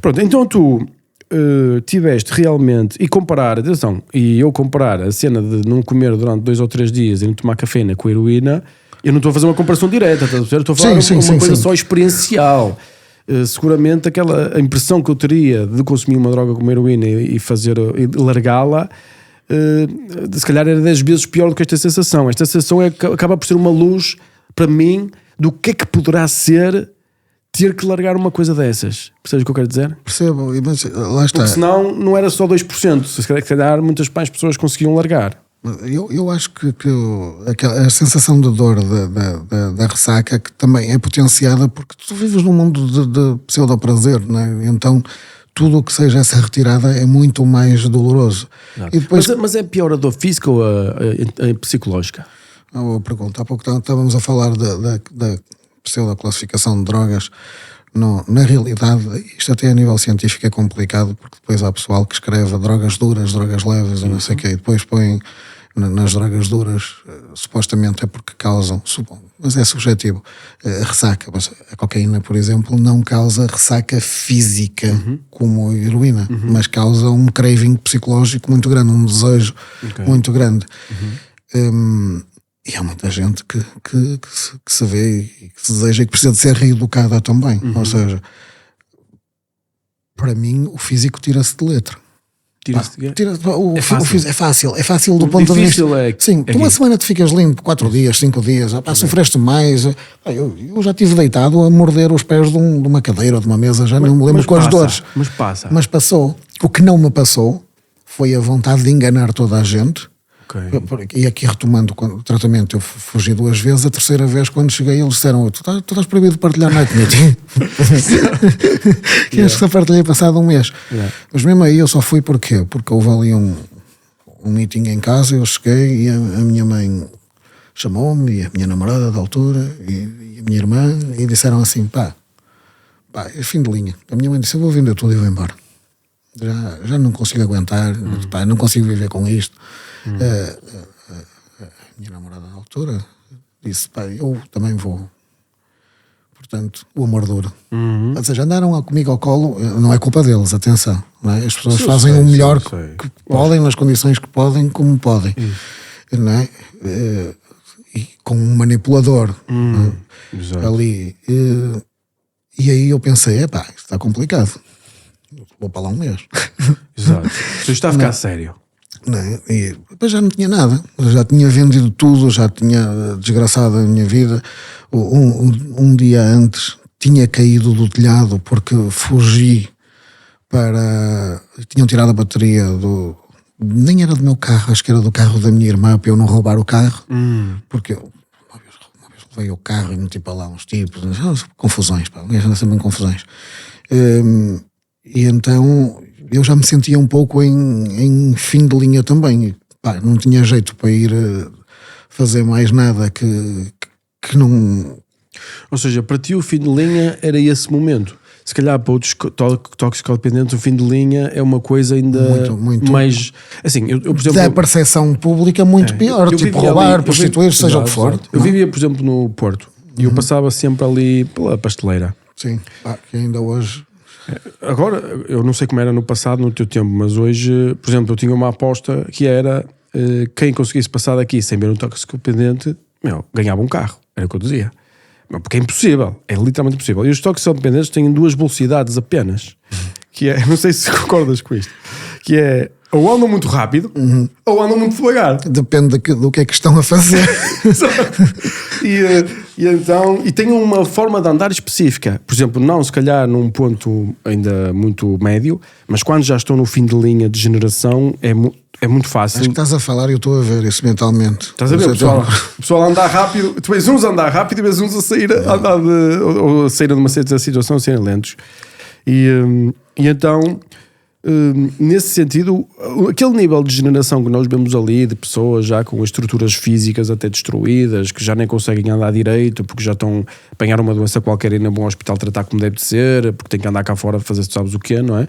Pronto, então tu... tiveste realmente e comparar, atenção, e eu comparar a cena de não comer durante 2 ou 3 dias e não tomar cafeína com a heroína, eu não estou a fazer uma comparação direta, estás a ver? Estou a falar uma coisa só experiencial. Seguramente a impressão que eu teria de consumir uma droga como a heroína e largá-la, se calhar era 10 vezes pior do que esta sensação. Esta sensação acaba por ser uma luz para mim do que é que poderá ser ter que largar uma coisa dessas. Percebes o que eu quero dizer? Percebo, mas lá está. Porque senão não era só 2%. Se calhar muitas mais pessoas conseguiam largar. Eu acho que a sensação de dor da ressaca que também é potenciada porque tu vives num mundo de pseudo-prazer, não é? Então tudo o que seja essa retirada é muito mais doloroso. E depois... mas é pior a dor física ou a psicológica? Boa pergunta. Há pouco estávamos a falar da pseudo-classificação de drogas. Não, na realidade, isto até a nível científico é complicado, porque depois há pessoal que escreve drogas duras, drogas leves, e não sei o quê, e depois põe nas drogas duras, supostamente é porque causam, mas é subjetivo, ressaca. Mas a cocaína, por exemplo, não causa ressaca física como a heroína, mas causa um craving psicológico muito grande, um desejo muito grande. E há muita gente que se vê e que se deseja e que precisa de ser reeducada também. Ou seja, para mim o físico tira-se de letra. É fácil do ponto de vista. Sim, tu uma semana te ficas limpo, 4 dias, 5 dias, sofreste mais. Eu já estive deitado a morder os pés de uma cadeira ou de uma mesa, já não me lembro com as dores. Mas passou. O que não me passou foi a vontade de enganar toda a gente. E aqui retomando o tratamento, eu fugi 2 vezes. A terceira vez, quando cheguei, eles disseram: tu estás proibido de partilhar night meeting. Que acho que só partilhei passado 1 mês. Mas mesmo aí eu só fui porque houve ali um meeting em casa. Eu cheguei e a minha mãe chamou-me, e a minha namorada da altura e a minha irmã, e disseram assim: pá, é fim de linha. A minha mãe disse: eu vou vender tudo e vou embora. Já não consigo aguentar, pá, não consigo viver com isto. A minha namorada na altura disse: pá, eu também vou. Portanto, o amor dura. Ou seja, andaram comigo ao colo, não é culpa deles, atenção, não é? As pessoas fazem o melhor que podem, nas condições que podem, como podem, não é? E com um manipulador ali. E aí eu pensei: epá, isto está complicado, vou para lá 1 mês. Exato. Isto está a ficar sério. Não, e depois já não tinha nada, já tinha vendido tudo, já tinha desgraçado a minha vida. Um dia antes tinha caído do telhado porque fugi tinham tirado a bateria nem era do meu carro, acho que era do carro da minha irmã, para eu não roubar o carro, porque eu uma vez levei o carro e meti para lá uns tipos, confusões, pá, anda sempre em confusões. E então eu já me sentia um pouco em fim de linha também. Pá, não tinha jeito para ir fazer mais nada que não... Ou seja, para ti o fim de linha era esse momento. Se calhar para outros toxicodependentes o fim de linha é uma coisa ainda muito mais... Assim, eu, por exemplo... Da percepção pública muito pior, tipo roubar, prostituir, seja o que for. Eu vivia, por exemplo, no Porto e eu passava sempre ali pela pasteleira. Sim, que ainda hoje... Agora, eu não sei como era no passado, no teu tempo, mas hoje, por exemplo, eu tinha uma aposta que era quem conseguisse passar daqui sem ver um toxicodependente, ganhava um carro, era o que eu dizia. Porque é impossível, é literalmente impossível. E os toxicodependentes têm 2 velocidades apenas, que é, não sei se concordas com isto, que é ou andam muito rápido ou andam muito devagar. Depende do que é que estão a fazer. E tem uma forma de andar específica. Por exemplo, não se calhar num ponto ainda muito médio, mas quando já estão no fim de linha de generação é muito fácil. Acho que estás a falar e eu estou a ver isso mentalmente. Estás a ver o pessoal a andar rápido, tu vês uns a andar rápido e vês uns a sair ou a sair de uma certa situação a serem lentos. E então... nesse sentido, aquele nível de degeneração que nós vemos ali, de pessoas já com estruturas físicas até destruídas, que já nem conseguem andar direito porque já estão a apanhar uma doença qualquer e ir no hospital tratar como deve de ser, porque tem que andar cá fora a fazer tu sabes o quê, não é?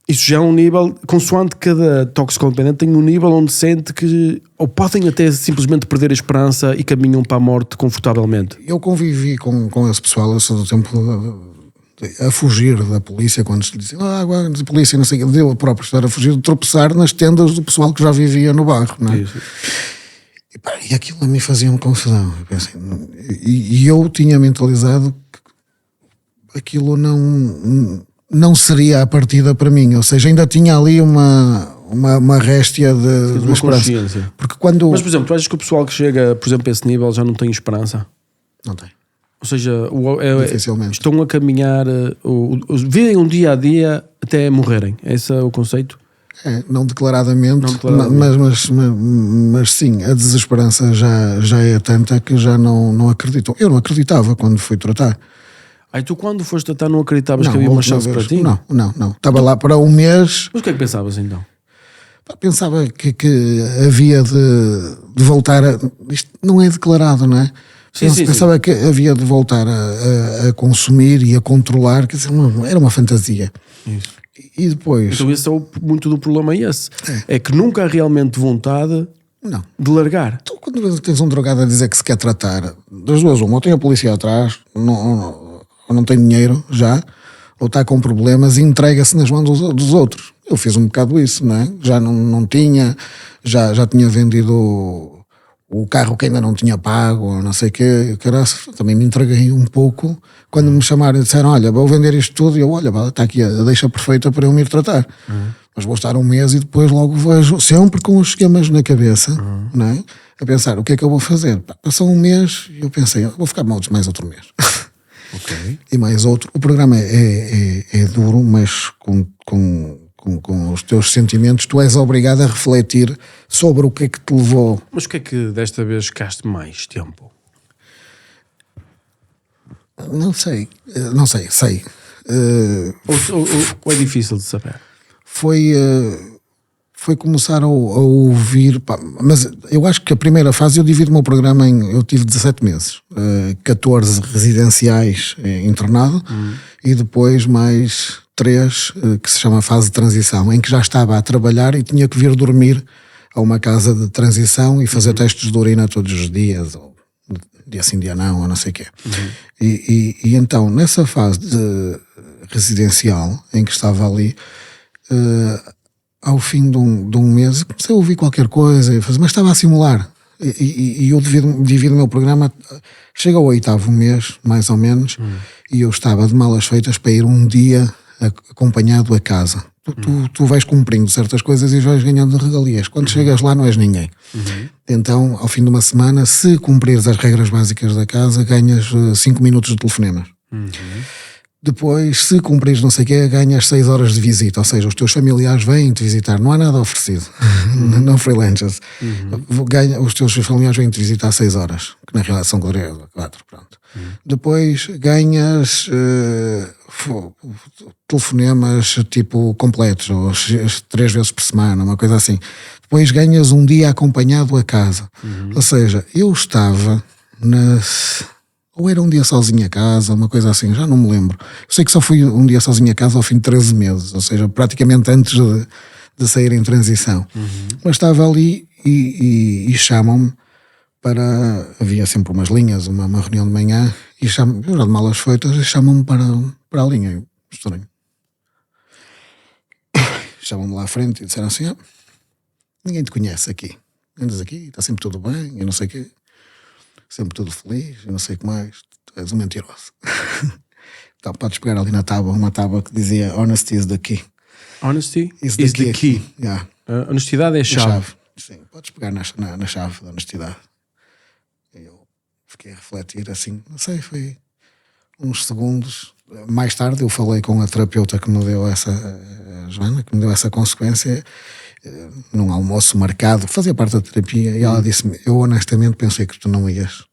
Isso já é um nível, consoante cada toxicodependente tem um nível onde sente que ou podem até simplesmente perder a esperança e caminham para a morte confortavelmente. Eu convivi com esse pessoal, eu sou do tempo a fugir da polícia, quando se dizia agora a polícia, não sei o que, eu próprio estar a fugir, de tropeçar nas tendas do pessoal que já vivia no bairro, não é? E aquilo a mim fazia-me confusão. Eu pensei, e eu tinha mentalizado que aquilo não seria a partida para mim, ou seja, ainda tinha ali uma réstia de esperança. Porque quando... Mas, por exemplo, tu achas que o pessoal que chega, por exemplo, a esse nível já não tem esperança? Não tem. Ou seja, estão a caminhar, vivem um dia a dia até morrerem. Esse é o conceito? Não declaradamente, Não declaradamente. mas sim, a desesperança já é tanta que já não acredito. Eu não acreditava quando fui tratar. Aí tu quando foste tratar não acreditavas que havia uma chance para ti? Não. Estava lá para um mês. Mas o que é que pensavas então? Pensava que havia de voltar a... Isto não é declarado, não é? Pensava que havia de voltar a consumir e a controlar, quer dizer, era uma fantasia. Isso. E depois... Então esse é muito do problema esse. É que nunca há realmente vontade de largar. Tu, quando tens um drogado a dizer que se quer tratar, das duas uma, ou tem a polícia atrás, ou não tem dinheiro já, ou está com problemas e entrega-se nas mãos dos outros. Eu fiz um bocado isso, não é? Já não tinha, já tinha vendido o carro que ainda não tinha pago, ou não sei o quê, também me entreguei um pouco. Quando me chamaram e disseram, olha, vou vender isto tudo, e eu, olha, está aqui a deixa perfeita para eu me ir tratar. Mas vou estar um mês e depois logo vejo, sempre com os esquemas na cabeça, não é? A pensar, o que é que eu vou fazer? Passou um mês e eu pensei, vou ficar mais outro mês. Okay. E mais outro. O programa é duro, mas com os teus sentimentos tu és obrigado a refletir sobre o que é que te levou. Mas o que é que desta vez ficaste mais tempo? Não sei. Ou é difícil de saber? Foi começar a ouvir, mas eu acho que a primeira fase eu divido o meu programa eu tive 17 meses, 14 residenciais internado e depois mais 3 que se chama fase de transição, em que já estava a trabalhar e tinha que vir dormir a uma casa de transição e fazer testes de urina todos os dias, ou dia sim, dia não, ou não sei o quê. E então, nessa fase de residencial em que estava ali, ao fim de um mês comecei a ouvir qualquer coisa, mas estava a simular. E eu divido o meu programa, chega ao 8º mês, mais ou menos, e eu estava de malas feitas para ir um dia acompanhado a casa. Tu vais cumprindo certas coisas e vais ganhando regalias. Quando chegas lá não és ninguém. Então, ao fim de uma semana, se cumprires as regras básicas da casa, ganhas 5 minutos de telefonemas. Depois, se cumprires não sei o quê, ganhas 6 horas de visita. Ou seja, os teus familiares vêm-te visitar. Não há nada oferecido. Não freelancers. Os teus familiares vêm-te visitar 6 horas. Que na realidade são 4. Pronto. Depois ganhas telefonemas tipo completos, ou 3 vezes por semana, uma coisa assim. Depois ganhas um dia acompanhado a casa. Ou seja, eu estava ou era um dia sozinho a casa, uma coisa assim, já não me lembro. Eu sei que só fui um dia sozinho a casa ao fim de 13 meses, ou seja, praticamente antes de sair em transição. Mas estava ali e chamam-me para... Havia sempre umas linhas, uma reunião de manhã, e eu já de malas feitas, e chamam-me para a linha. Eu, estranho. Chamam-me lá à frente e disseram assim, ninguém te conhece aqui. Andas aqui, está sempre tudo bem, eu não sei o quê. Sempre tudo feliz, eu não sei o que mais, tu és um mentiroso. Então podes pegar ali na tábua, uma tábua que dizia Honesty is the key. Honesty is the key. Yeah. Honestidade é a chave. Sim, podes pegar na chave da honestidade. E eu fiquei a refletir assim, não sei, foi uns segundos. Mais tarde eu falei com a terapeuta que me deu essa, a Joana, que me deu essa consequência, num almoço marcado, que fazia parte da terapia, e ela disse-me, eu honestamente pensei que não ias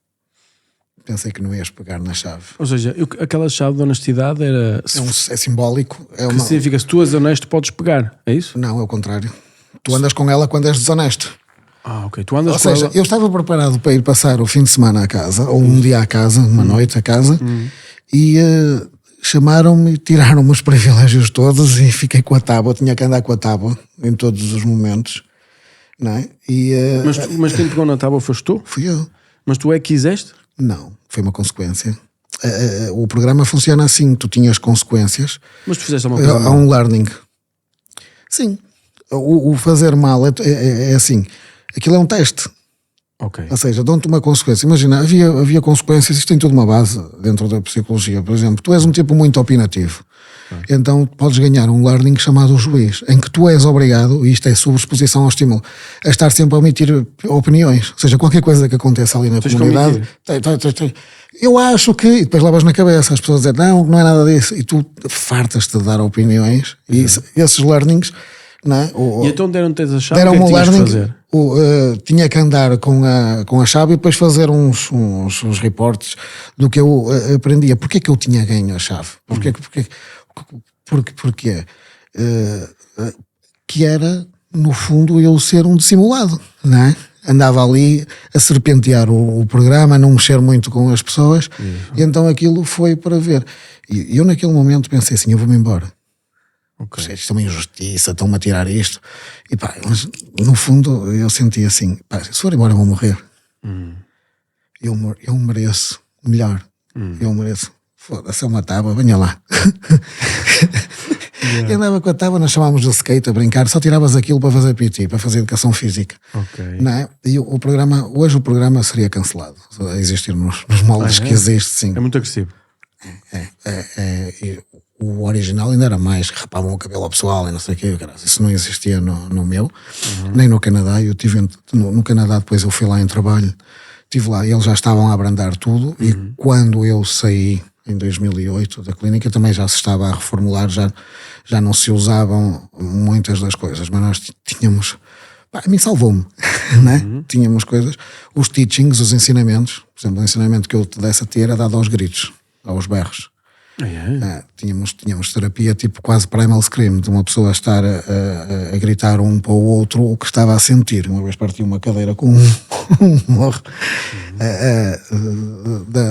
pegar na chave. Ou seja, aquela chave de honestidade era... É simbólico. Que significa, se tu és honesto podes pegar, é isso? Não, é o contrário. Tu andas com ela quando és desonesto. Ok. Tu andas com ela... eu estava preparado para ir passar o fim de semana à casa, ou um dia à casa, uma noite à casa, e chamaram-me e tiraram-me os privilégios todos e fiquei com a tábua, tinha que andar com a tábua em todos os momentos, não é? Mas quem pegou na tábua foste tu? Fui eu. Mas tu é que quiseste? Não, foi uma consequência. O programa funciona assim, tu tinhas consequências. Mas tu fizeste alguma coisa mal? Há um learning. Sim. O fazer mal é assim, aquilo é um teste. Okay. Ou seja, dão-te uma consequência. Imagina, havia consequências, isto tem toda uma base dentro da psicologia. Por exemplo, tu és um tipo muito opinativo. Então podes ganhar um learning chamado o juiz, em que tu és obrigado, e isto é sobreexposição ao estímulo, a estar sempre a emitir opiniões. Ou seja, qualquer coisa que aconteça ali na comunidade, eu acho que, e depois levas na cabeça, as pessoas dizem, não é nada disso, e tu fartas-te de dar opiniões, e esses learnings não é? E então deram-te a chave, Deram-me o que é o que tinhas de learning, fazer? tinha que andar com a chave e depois fazer uns reportes do que eu aprendia. Porquê é que eu tinha ganho a chave? Porquê? Que era, no fundo, eu ser um dissimulado, não é? Andava ali a serpentear o programa, a não mexer muito com as pessoas, e então aquilo foi para ver. E eu naquele momento pensei assim, eu vou-me embora. Okay. Isto é uma injustiça, estão-me a tirar isto. E pá, mas no fundo eu senti assim, pá, se for embora eu vou morrer. Eu mereço melhor. Eu mereço. Foda-se, eu matava, venha lá. Eu andava com a tábua, nós chamávamos de skate a brincar, só tiravas aquilo para fazer PT, para fazer educação física. Não é? E hoje o programa seria cancelado, a existir nos moldes que existe, sim. É muito agressivo. E o original ainda era mais, que rapavam o cabelo ao pessoal e não sei o quê, isso não existia no meu, nem no Canadá. Eu tive no Canadá, depois eu fui lá em trabalho, estive lá e eles já estavam a abrandar tudo, e quando eu saí em 2008 da clínica também já se estava a reformular, já não se usavam muitas das coisas, mas nós tínhamos, pá, a mim salvou-me, né? Tínhamos coisas, os teachings, os ensinamentos, por exemplo, o ensinamento que eu te desse a ter era dado aos gritos, aos berros. Tínhamos terapia tipo quase primal scream, de uma pessoa estar a gritar um para o outro o que estava a sentir. Uma vez parti uma cadeira com um morro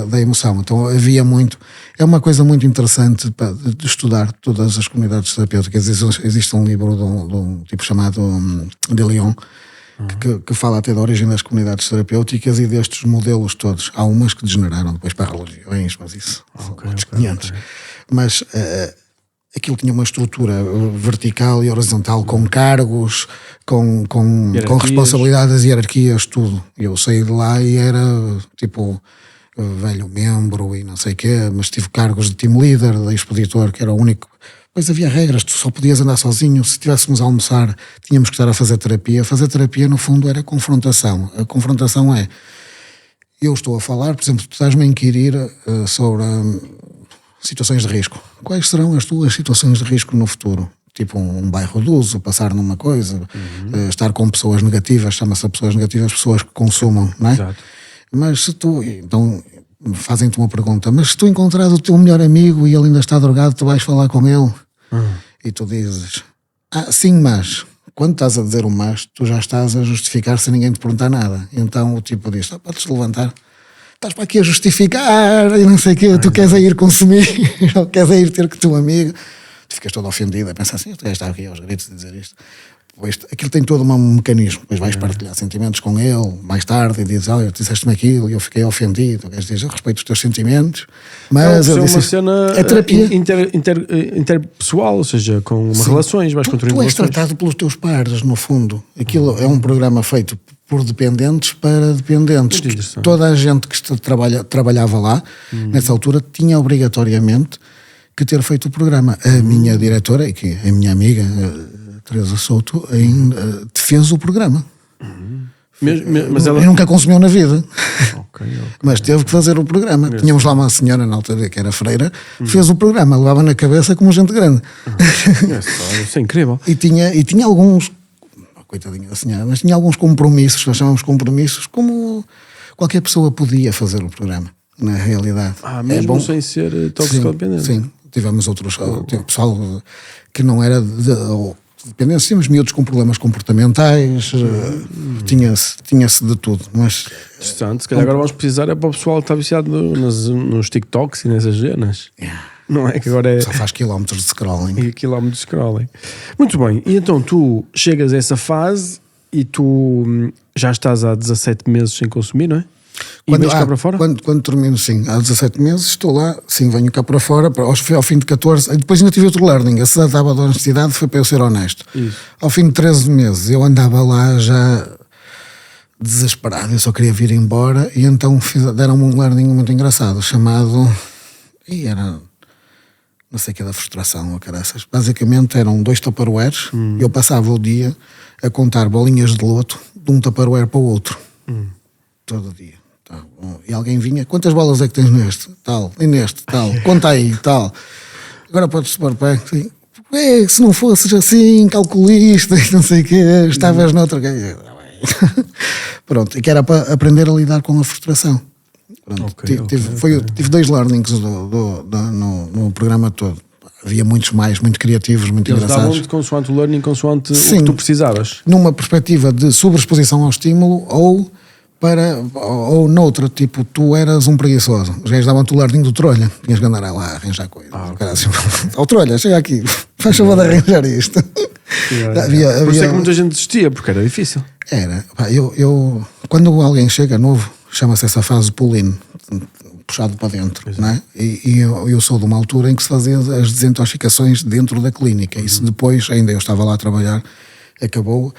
da emoção. Então havia muito. É uma coisa muito interessante de estudar todas as comunidades terapêuticas. Existe um livro de um tipo chamado de Lyon, que fala até da origem das comunidades terapêuticas e destes modelos todos. Há umas que degeneraram depois para religiões, mas isso são outros 500. Mas aquilo tinha uma estrutura vertical e horizontal, com cargos, com responsabilidades, hierarquias, tudo. Eu saí de lá e era tipo velho membro e não sei o quê, mas tive cargos de team leader, de expeditor, que era o único. Pois havia regras, tu só podias andar sozinho. Se estivéssemos a almoçar, tínhamos que estar a fazer terapia. Fazer terapia, no fundo, era confrontação. A confrontação é, eu estou a falar, por exemplo, tu estás-me a inquirir sobre situações de risco. Quais serão as tuas situações de risco no futuro? Tipo um bairro de uso, passar numa coisa, estar com pessoas negativas, chama-se a pessoas negativas, pessoas que consumam, não é? Exato. Mas se tu, então, fazem-te uma pergunta, mas se tu encontrares o teu melhor amigo e ele ainda está drogado, tu vais falar com ele? E tu dizes, sim, mas quando estás a dizer o mas, tu já estás a justificar sem ninguém te perguntar nada. Então o tipo diz, podes levantar, estás para aqui a justificar e não sei o quê, tu queres a ir consumir, ou queres a ir ter com o teu amigo. Tu ficas todo ofendido a pensar assim, tu está aqui aos gritos a dizer isto. Aquilo tem todo um mecanismo, depois vais partilhar sentimentos com ele mais tarde e dizes, olha, tu disseste-me aquilo e eu fiquei ofendido. Queres dizer, eu respeito os teus sentimentos, mas é uma cena é terapia interpessoal, ou seja, com relações, vais construindo relações. Tu és relações. tratado pelos teus pares, no fundo. Aquilo é um programa feito por dependentes para dependentes. Toda a gente que trabalhava lá, nessa altura, tinha obrigatoriamente que ter feito o programa. A minha diretora, e que é a minha amiga Teresa Souto, ainda fez o programa. Mas ela nunca consumiu na vida. Mas teve que fazer o programa. Tínhamos lá uma senhora na altura que era freira, fez o programa, levava na cabeça como gente grande. Isso é incrível. E tinha alguns, coitadinha da senhora, mas tinha alguns compromissos, nós chamamos compromissos, como qualquer pessoa podia fazer o programa, na realidade. Mesmo sem ser toxicodependente. Sim, tivemos outros, pessoal que não era de dependência, tínhamos miúdos com problemas comportamentais, tinha-se de tudo. Mas interessante, se calhar agora vamos precisar é para o pessoal que está viciado nos TikToks e nessas cenas. Não é que agora é... Só faz quilómetros de scrolling. E quilómetros de scrolling. Muito bem, e então tu chegas a essa fase e tu já estás há 17 meses sem consumir, não é? E vens cá para fora? Quando termino, sim, há 17 meses estou lá, sim, venho cá para fora, ao fim de 14, depois ainda tive outro learning, a cidade dava da honestidade, foi para eu ser honesto. Isso. Ao fim de 13 meses eu andava lá já desesperado, eu só queria vir embora, e então deram-me um learning muito engraçado, chamado, era não sei o que, da frustração ou caraças. Basicamente eram 2 tupperwares, eu passava o dia a contar bolinhas de loto de um tupperware para o outro, todo dia. E alguém vinha, quantas bolas é que tens neste? Tal, e neste, tal, conta aí, tal. Agora podes pôr pé, sim. se não fosses assim, calculista, não sei o quê, estavas noutra. Pronto, e que era para aprender a lidar com a frustração. Pronto, tive 2 learnings no programa todo. Havia muitos mais, muito criativos, muito Eles engraçados. davam-te consoante o learning, consoante Sim, o que tu precisavas. Numa perspectiva de sobreexposição ao estímulo ou noutra, tipo, tu eras um preguiçoso. Os gajos davam-te o learning do trolha. Tinhas que andar lá a arranjar coisas. Ó trolha, chega aqui, faz favor de arranjar isto. Por isso é que muita gente desistia, porque era difícil. Era. Eu, quando alguém chega novo, chama-se essa fase pull-in, puxado para dentro, não é? E eu sou de uma altura em que se fazia as desintoxicações dentro da clínica. Isso depois, ainda eu estava lá a trabalhar, acabou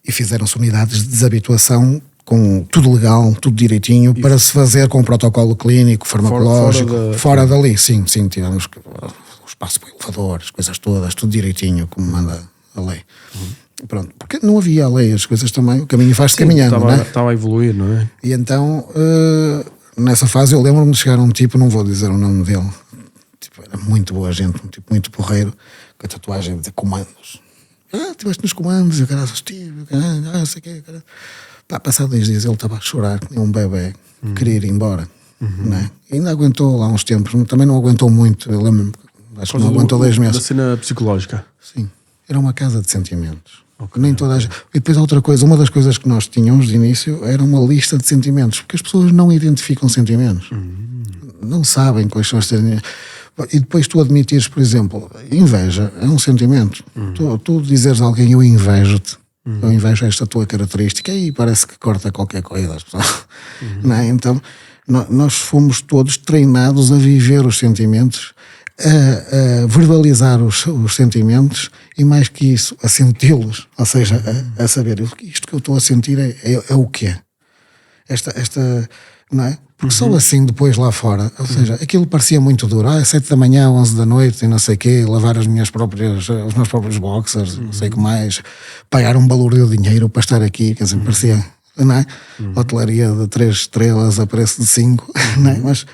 e fizeram-se unidades de desabituação com tudo legal, tudo direitinho, para se fazer com um protocolo clínico, farmacológico, fora dali. Sim, tivemos o espaço para elevador, as coisas todas, tudo direitinho, como manda a lei. Pronto, porque não havia a lei, as coisas também, o caminho faz-se caminhando, não é? Estava a evoluir, não é? E então, nessa fase, eu lembro-me de chegar a um tipo, não vou dizer o nome dele, tipo, era muito boa gente, um tipo muito porreiro, com a tatuagem de comandos. Estiveste nos comandos, eu caralho, estive, não sei o quê, caralho. Pá, passado 2 dias ele estava a chorar, que nem um bebê, queria ir embora. Não é? E ainda aguentou lá uns tempos, também não aguentou muito, eu lembro-me, acho que não aguentou 2 meses. Da cena psicológica. Sim, era uma casa de sentimentos. Nem toda a gente. E depois outra coisa, uma das coisas que nós tínhamos de início era uma lista de sentimentos, porque as pessoas não identificam sentimentos, não sabem quais são os sentimentos. E depois tu admitires, por exemplo, inveja é um sentimento. Tu dizeres a alguém, eu invejo-te, eu invejo esta tua característica, e parece que corta qualquer coisa. Não é? Então nós fomos todos treinados a viver os sentimentos, a verbalizar os sentimentos, e mais que isso, a senti-los, ou seja, a saber, isto que eu estou a sentir é o que é. Esta, não é? Porque só assim depois lá fora, ou seja, aquilo parecia muito duro, 7 da manhã, 11 da noite, e não sei o quê, lavar os meus próprios boxers, não sei o que mais, pagar um balúrdio de dinheiro para estar aqui, quer dizer, parecia, não é? Hotelaria de 3 estrelas a preço de 5, não é? Mas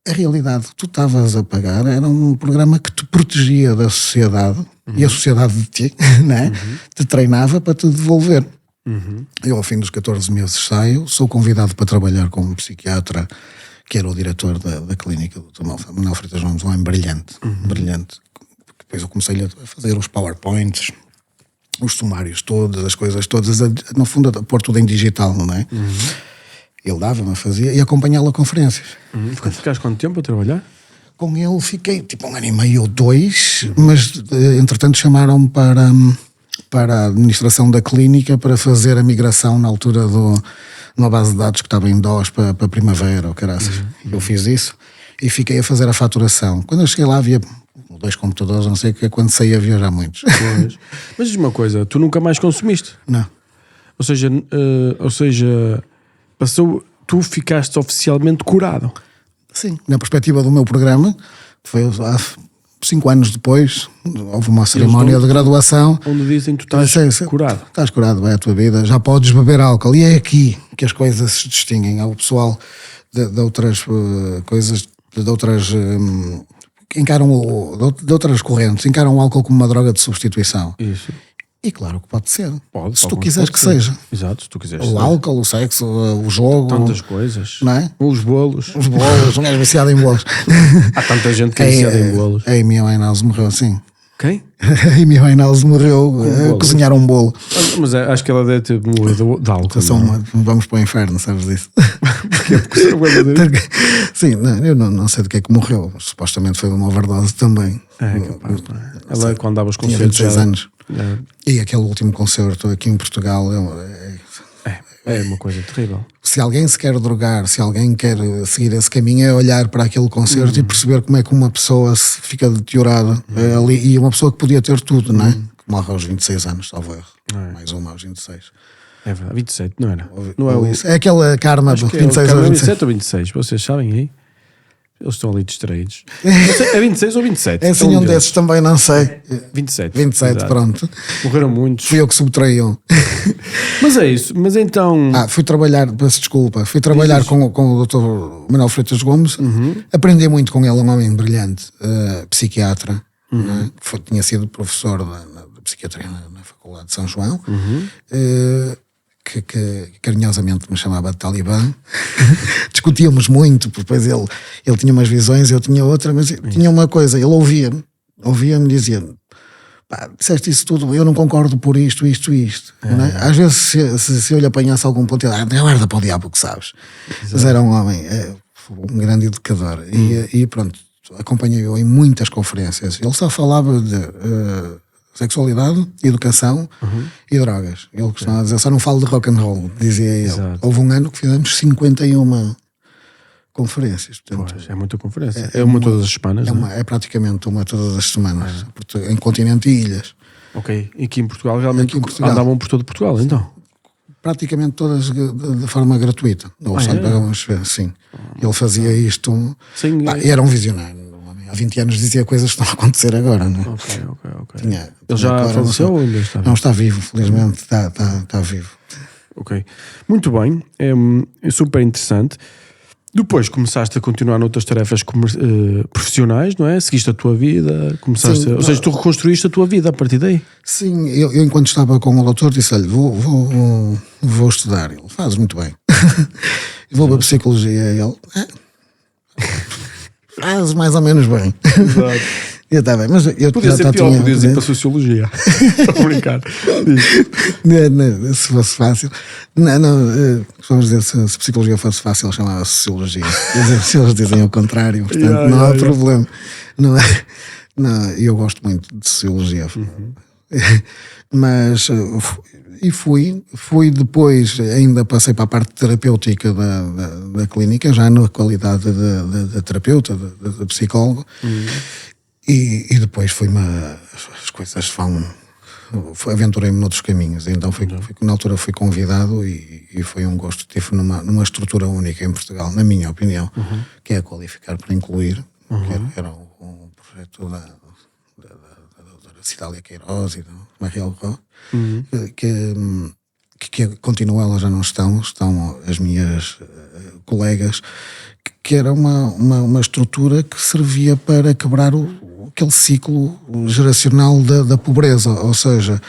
a realidade que tu estavas a pagar era um programa que te protegia da sociedade, e a sociedade de ti, não é? Te treinava para te devolver. Eu, ao fim dos 14 meses, saio, sou convidado para trabalhar com um psiquiatra que era o diretor da clínica do Dr. Manuel Freitas Gomes, um homem brilhante, brilhante. Depois eu comecei a fazer os PowerPoints, os sumários todos, as coisas todas, no fundo a pôr tudo em digital, não é? Ele dava-me, fazia, e acompanhá-lo a conferências. Ficaste quanto tempo a trabalhar? Com ele fiquei tipo 1 ano e meio ou 2, mas entretanto chamaram-me para a administração da clínica para fazer a migração na altura de uma base de dados que estava em DOS para Primavera ou caraças. Eu fiz isso e fiquei a fazer a faturação. Quando eu cheguei lá havia 2 computadores, não sei o que, quando saí havia já muitos. Mas diz uma coisa, tu nunca mais consumiste? Não. Ou seja, tu ficaste oficialmente curado. Sim, na perspectiva do meu programa, foi há 5 anos depois, houve uma cerimónia de graduação onde dizem que tu estás curado. Estás curado, vai a tua vida, já podes beber álcool. E é aqui que as coisas se distinguem. Há o pessoal de outras coisas, de outras de outras correntes, encaram o álcool como uma droga de substituição. Isso. E claro que pode ser. Pode, se tu quiseres que seja. Exato, se tu quiseres. O álcool, o sexo, o jogo. Tantas coisas. Não é? Os bolos. Os bolos, um gajo viciado em bolos. Há tanta gente que é viciada em bolos. A Amy Winehouse morreu assim. Quem? A Amy Winehouse morreu a cozinhar um bolo. Mas acho que ela deve ter morrido de álcool. Vamos para o inferno, sabes disso? Porque sim, eu não sei do que é que morreu. Supostamente foi de uma overdose também. É capaz, não é? Ela, quando dava os tinha concertos. 26 anos. E aquele último concerto aqui em Portugal é uma coisa terrível. Se alguém se quer drogar, se alguém quer seguir esse caminho, é olhar para aquele concerto e perceber como é que uma pessoa fica deteriorada ali, e uma pessoa que podia ter tudo, não é? Que morre aos 26 anos, salvo erro. Mais uma aos 26. É verdade, 27, não era? Não é isso. É aquela karma de 26 aos 26. 27 ou 26, vocês sabem aí? Eles estão ali distraídos. É 26 ou 27? É assim um desses também, não sei. 27. 27, exato. Pronto. Morreram muitos. Fui eu que subtraí um. Mas é isso. Mas então... fui trabalhar, peço desculpa, fui trabalhar com o Dr. Manuel Freitas Gomes. Aprendi muito com ele, um homem brilhante, psiquiatra. né? Tinha sido professor de psiquiatria na Faculdade de São João, que carinhosamente me chamava de Talibã. Discutíamos muito, porque depois ele tinha umas visões, eu tinha outra, mas tinha uma coisa, ele ouvia-me e dizia: pá, disseste isso tudo, eu não concordo por isto. Né? Às vezes se eu lhe apanhasse algum ponto, ele guarda para o diabo que sabes. Mas era um homem, um grande educador. E pronto, acompanhei-o em muitas conferências. Ele só falava de sexualidade, educação e drogas. Ele costumava dizer: só não falo de rock and roll, dizia ele. Exato. Houve um ano que fizemos 51 conferências. Portanto, Pois, é muita conferência. É uma todas as semanas, não é? é praticamente uma todas as semanas, em continente e ilhas. Ok. E aqui em Portugal realmente Aqui em Portugal. andavam por todo Portugal, então? Praticamente todas de forma gratuita. Ou só pagávamos, sim. Ele fazia isto. Sim. E era um visionário. Há 20 anos dizia coisas que estão a acontecer agora, não é? Ok. Tinha Ele já agora, faleceu ou ainda está? Não, está vivo, felizmente. Está vivo. Ok. Muito bem. É super interessante. Depois começaste a continuar noutras tarefas profissionais, não é? Seguiste a tua vida, começaste Sim, ou seja, tu reconstruíste a tua vida a partir daí. Sim, eu enquanto estava com o doutor disse-lhe: vou estudar. Ele: fazes muito bem. Vou para a psicologia. Ele: faz mais ou menos bem. Exato. Eu está bem, mas eu Podia ser pior, podias ir para a Sociologia. Estou a brincar. Não, se fosse fácil. Vamos dizer, se psicologia fosse fácil, chamava-se Sociologia. Se eles dizem o contrário, portanto, não há problema. Não, eu gosto muito de Sociologia. Mas fui depois, ainda passei para a parte terapêutica da clínica, já na qualidade de terapeuta, de psicólogo. E depois as coisas aventurei-me noutros caminhos. Então na altura fui convidado e foi um gosto. Estive numa estrutura única em Portugal, na minha opinião, que é a Qualificar para Incluir, que era um projeto da doutora Cidália Queiroz e do Mariel Ró, que continua, elas já não estão as minhas colegas, que era uma estrutura que servia para quebrar aquele ciclo geracional da pobreza, ou seja,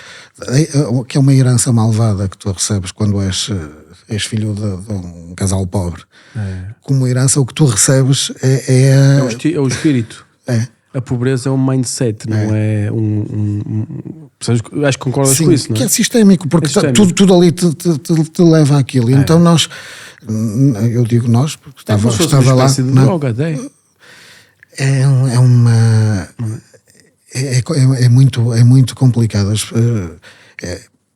que é uma herança malvada que tu recebes quando és filho de um casal pobre. Como herança, o que tu recebes é o espírito. A pobreza é um mindset, não é acho que concordas com isso, não é? Que é sistémico, porque tudo ali te leva àquilo. Então eu digo nós, porque estava lá. De droga, é muito complicado,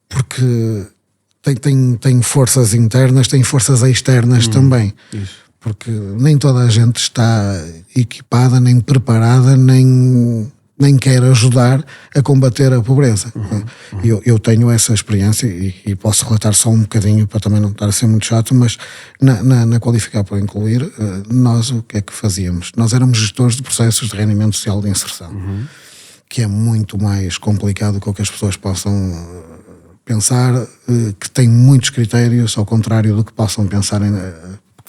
porque tem forças internas, tem forças externas também. Isso. Porque nem toda a gente está equipada, nem preparada, nem quer ajudar a combater a pobreza. Eu tenho essa experiência e posso relatar só um bocadinho para também não estar a ser muito chato, mas na Qualificar para Incluir, nós o que é que fazíamos? Nós éramos gestores de processos de rendimento social de inserção, que é muito mais complicado do que as pessoas possam pensar, que tem muitos critérios, ao contrário do que possam pensar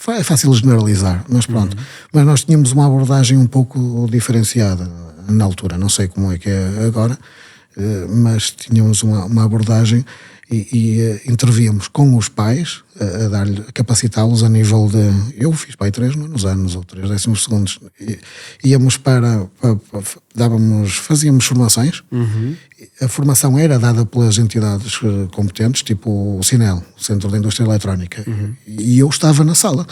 é fácil generalizar, mas pronto. Mas nós tínhamos uma abordagem um pouco diferenciada na altura, não sei como é que é agora, mas tínhamos uma abordagem e intervíamos com os pais a capacitá-los a nível de... Eu fiz para aí 3 anos ou 3 décimos. Íamos fazíamos formações. A formação era dada pelas entidades competentes, tipo o CINEL, Centro da Indústria Eletrónica, e eu estava na sala.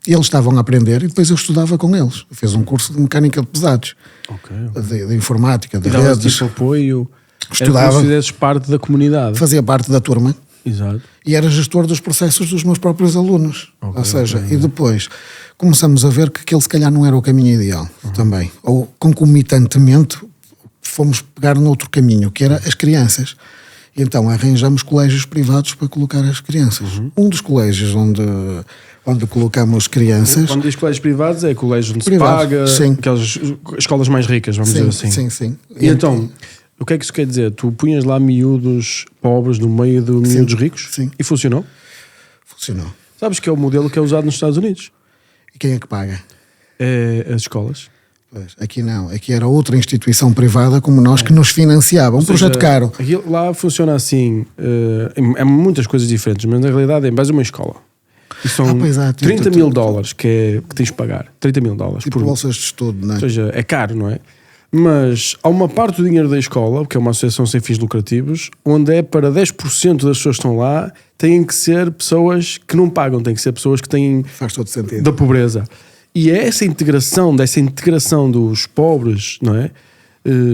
Eles estavam a aprender e depois eu estudava com eles. Fiz um curso de mecânica de pesados, de informática, de redes. Tipo apoio, estudava. Era como se fizesses parte da comunidade. Fazia parte da turma. Exato. E era gestor dos processos dos meus próprios alunos. Ou seja, e depois começamos a ver que aquele se calhar não era o caminho ideal também. Ou concomitantemente fomos pegar noutro caminho, que era as crianças. E então arranjamos colégios privados para colocar as crianças. Um dos colégios onde colocamos crianças... Quando diz colégios privados é colégio onde privado, se paga, sim. Aquelas escolas mais ricas, vamos dizer assim. Sim. E então, o que é que isso quer dizer? Tu punhas lá miúdos pobres no meio de miúdos ricos? Sim. E funcionou? Funcionou. Sabes que é o modelo que é usado nos Estados Unidos? E quem é que paga? É as escolas. Pois, aqui não, aqui era outra instituição privada como nós que nos financiava, projeto caro. Lá funciona assim, é muitas coisas diferentes, mas na realidade é mais uma escola. E são pois há, 30 mil dólares que tens de pagar. 30 mil dólares tipo por bolsas de estudo, não é? Ou seja, é caro, não é? Mas há uma parte do dinheiro da escola, que é uma associação sem fins lucrativos, onde é para 10% das pessoas que estão lá, têm que ser pessoas que não pagam, têm que ser pessoas que têm Faz todo sentido. da pobreza. E é dessa integração dos pobres, não é?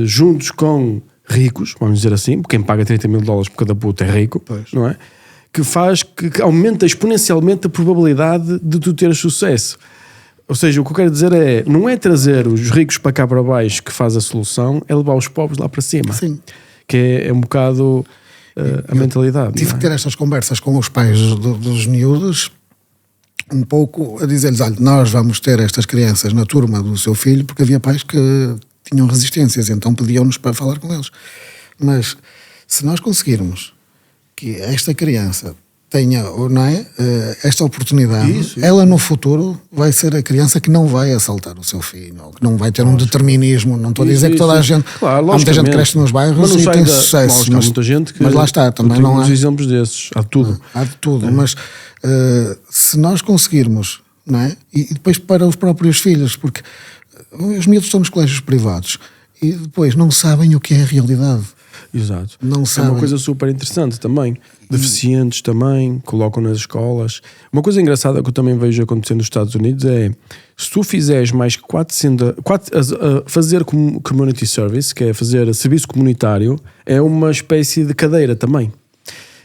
Juntos com ricos, vamos dizer assim, porque quem paga 30 mil dólares por cada puto é rico, Pois. não é? Que faz que aumenta exponencialmente a probabilidade de tu teres sucesso. Ou seja, o que eu quero dizer não é trazer os ricos para cá para baixo que faz a solução, é levar os pobres lá para cima. Sim. Que é um bocado a mentalidade. Tive não que é? ter estas conversas com os pais dos miúdos, um pouco a dizer-lhes, olha, nós vamos ter estas crianças na turma do seu filho, porque havia pais que tinham resistências, então pediam-nos para falar com eles. Mas se nós conseguirmos que esta criança tenha, não é, esta oportunidade, Isso. ela no futuro vai ser a criança que não vai assaltar o seu filho, ou que não vai ter um determinismo. Não estou a dizer que toda a gente, Claro, há muita gente que logicamente. cresce nos bairros Mas não e sai tem da- sucesso, lógico, há muita gente que mas lá está, também tem não há. muitos exemplos desses, há de tudo. Há de tudo, mas se nós conseguirmos, não é? E depois para os próprios filhos, porque os miúdos estão nos colégios privados e depois não sabem o que é a realidade. Exato. Não É sabem. uma coisa super interessante também. Deficientes também, colocam nas escolas. Uma coisa engraçada que eu também vejo acontecer nos Estados Unidos é, se tu fizeres mais que 400... fazer community service, que é fazer serviço comunitário, é uma espécie de cadeira também.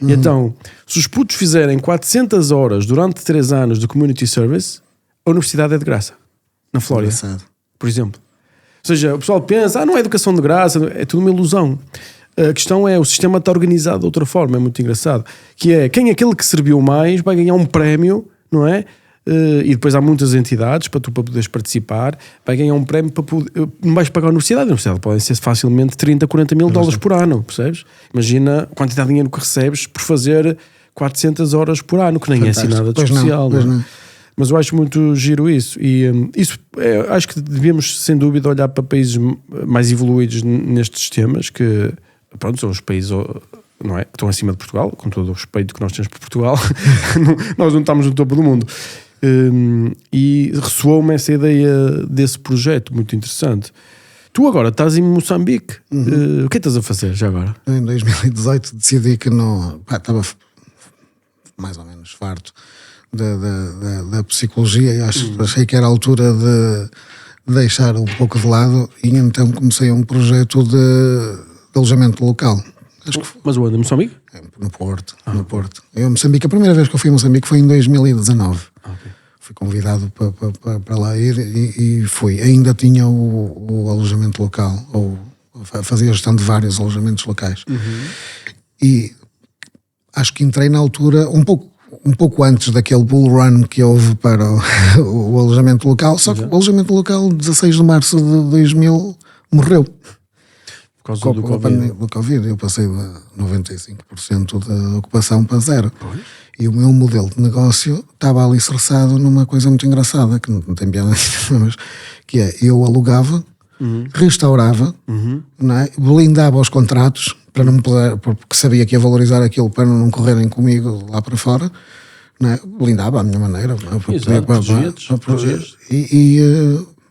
E então, se os putos fizerem 400 horas durante 3 anos de community service, a universidade é de graça. Na Flórida, Engraçado. por exemplo. Ou seja, o pessoal pensa, não é educação de graça, é tudo uma ilusão. A questão é, o sistema está organizado de outra forma, é muito engraçado. Que é, quem é aquele que serviu mais vai ganhar um prémio, não é? E depois há muitas entidades para tu poderes participar, vai ganhar um prémio para poder, não vais pagar a universidade podem ser facilmente 30, 40 mil dólares por ano, percebes? Imagina a quantidade de dinheiro que recebes por fazer 400 horas por ano, que nem é assim Fantástico. nada de Pois não, especial. pois não é? não. Mas eu acho muito giro isso. E isso acho que devíamos, sem dúvida, olhar para países mais evoluídos nestes temas, que pronto, são os países, não é, que estão acima de Portugal, com todo o respeito que nós temos por Portugal. Nós não estamos no topo do mundo. E ressoou-me essa ideia desse projeto muito interessante. Tu agora estás em Moçambique. O que é que estás a fazer já agora? Em 2018 decidi que não... estava mais ou menos farto da psicologia e achei que era a altura de deixar um pouco de lado e então comecei um projeto de alojamento local. Acho que Mas onde? Em Moçambique? no Porto. No Porto. Eu, Moçambique, a primeira vez que eu fui a Moçambique foi em 2019. Okay. Fui convidado para lá ir e fui. Ainda tinha o alojamento local, ou fazia gestão de vários alojamentos locais. E acho que entrei na altura um pouco antes daquele bull run que houve para o alojamento local, só que o alojamento local, 16 de março de 2000, morreu. Por causa do Covid. Do Covid. Eu passei de 95% da ocupação para zero. Pois. E o meu modelo de negócio estava ali estressado numa coisa muito engraçada, que não tem piada, mas que é, eu alugava, restaurava, não é? Blindava os contratos, para não poder, porque sabia que ia valorizar aquilo para não correrem comigo lá para fora, não é? Blindava à minha maneira. Não é? Exato, protegias.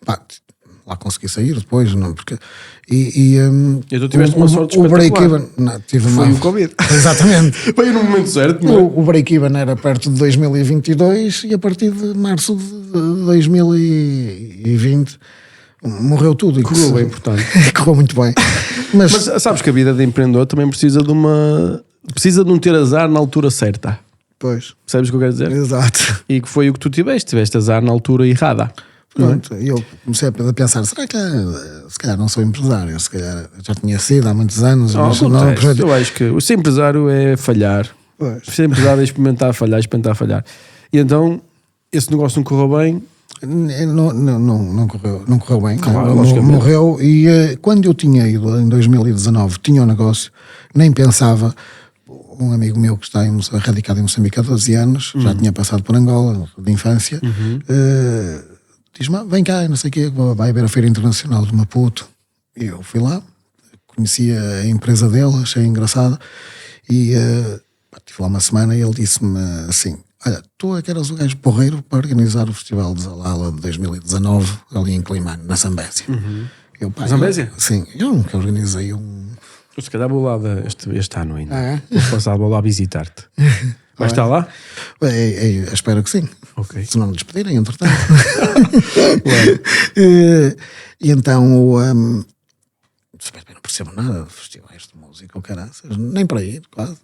Pá, lá consegui sair depois, não, porque... E tu tiveste uma sorte o espetacular. break-even... Foi o Covid. Exatamente. Veio no momento certo, não é? O break-even era perto de 2022 e a partir de março de 2020 morreu tudo. Correu bem, portanto. Correu muito bem. Mas sabes que a vida de empreendedor também precisa de não ter azar na altura certa. pois, Percebes o que eu quero dizer? exato. E que foi o que tu tiveste azar na altura errada. Pronto, e eu comecei a pensar, será que se calhar não sou empresário, se calhar já tinha sido há muitos anos. Mas não, Acontece. Eu acho que o ser empresário é falhar. Pois. Ser empresário é experimentar falhar. E então, esse negócio não correu bem. Não correu bem. Claro, Não, logicamente. morreu e quando eu tinha ido em 2019, tinha um negócio, nem pensava. Um amigo meu que está radicado em Moçambique há 12 anos, já tinha passado por Angola de infância, diz-me, vem cá, não sei o quê, vai haver a Feira Internacional de Maputo. E eu fui lá, conheci a empresa dele, achei engraçado, e estive lá uma semana e ele disse-me assim, olha, tu é que eras o gajo porreiro para organizar o Festival de Zalala de 2019 ali em Climane, na Zambésia. Eu, Zambésia? Sim, eu nunca organizei um... Eu se calhar vou lá este ano ainda. É? Vou lá visitar-te. Vais estar lá? Espero que sim. Ok. Se não me despedirem, entretanto. E então, não percebo nada de festivais de música ou caraças, nem para ir, quase.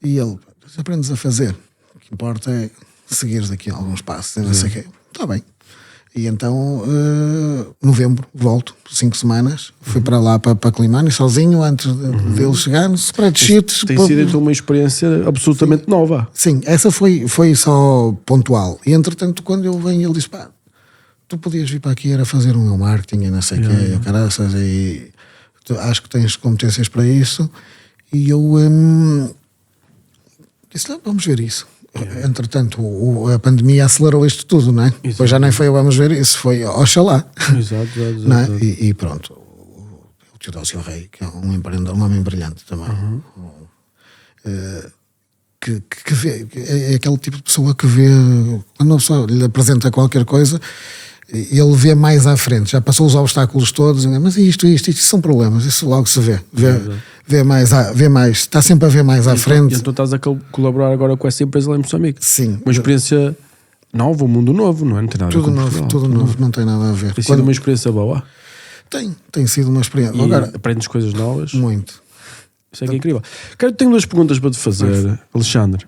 E ele, aprendes a fazer. O que importa é seguires aqui alguns passos, não sei o quê. Está bem. E então, novembro, volto, 5 semanas, fui para lá, para Climane, sozinho, antes dele chegar, no spreadsheet. Tem sido então uma experiência absolutamente nova. Sim, essa foi só pontual. E entretanto, quando eu venho, ele disse, pá, tu podias vir para aqui, era fazer o meu marketing e não sei o quê, caraças, e acho que tens competências para isso. E eu disse, não, vamos ver isso. Entretanto, a pandemia acelerou isto tudo, não é? Exato. Depois já nem foi vamos ver isso, foi oxalá. Exato. Não é? E pronto, o Teodósio Rei, que é um empreendedor, um homem brilhante também, que vê, é aquele tipo de pessoa que vê, quando uma pessoa lhe apresenta qualquer coisa, ele vê mais à frente, já passou os obstáculos todos, mas isto são problemas, isso logo se vê. Vê mais, está sempre a ver mais à frente. E então estás a colaborar agora com essa empresa lá em Moçambique. Sim. Uma experiência nova, um mundo novo, não é? Não tem nada a ver com Portugal. Tudo novo, não tem nada a ver. Tem sido uma experiência boa? Tem sido uma experiência. E agora, aprendes coisas novas? Muito. Isso é que é incrível. Tenho 2 perguntas para te fazer, Alexandre,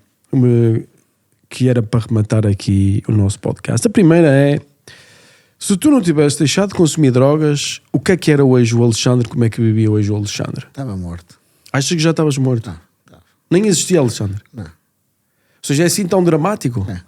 que era para rematar aqui o nosso podcast. A primeira é, se tu não tivesse deixado de consumir drogas, o que era hoje o Alexandre? Como é que vivia hoje o Alexandre? Estava morto. Achas que já estavas morto? Não. Nem existia Alexandre? Não. Ou seja, é assim tão dramático? É.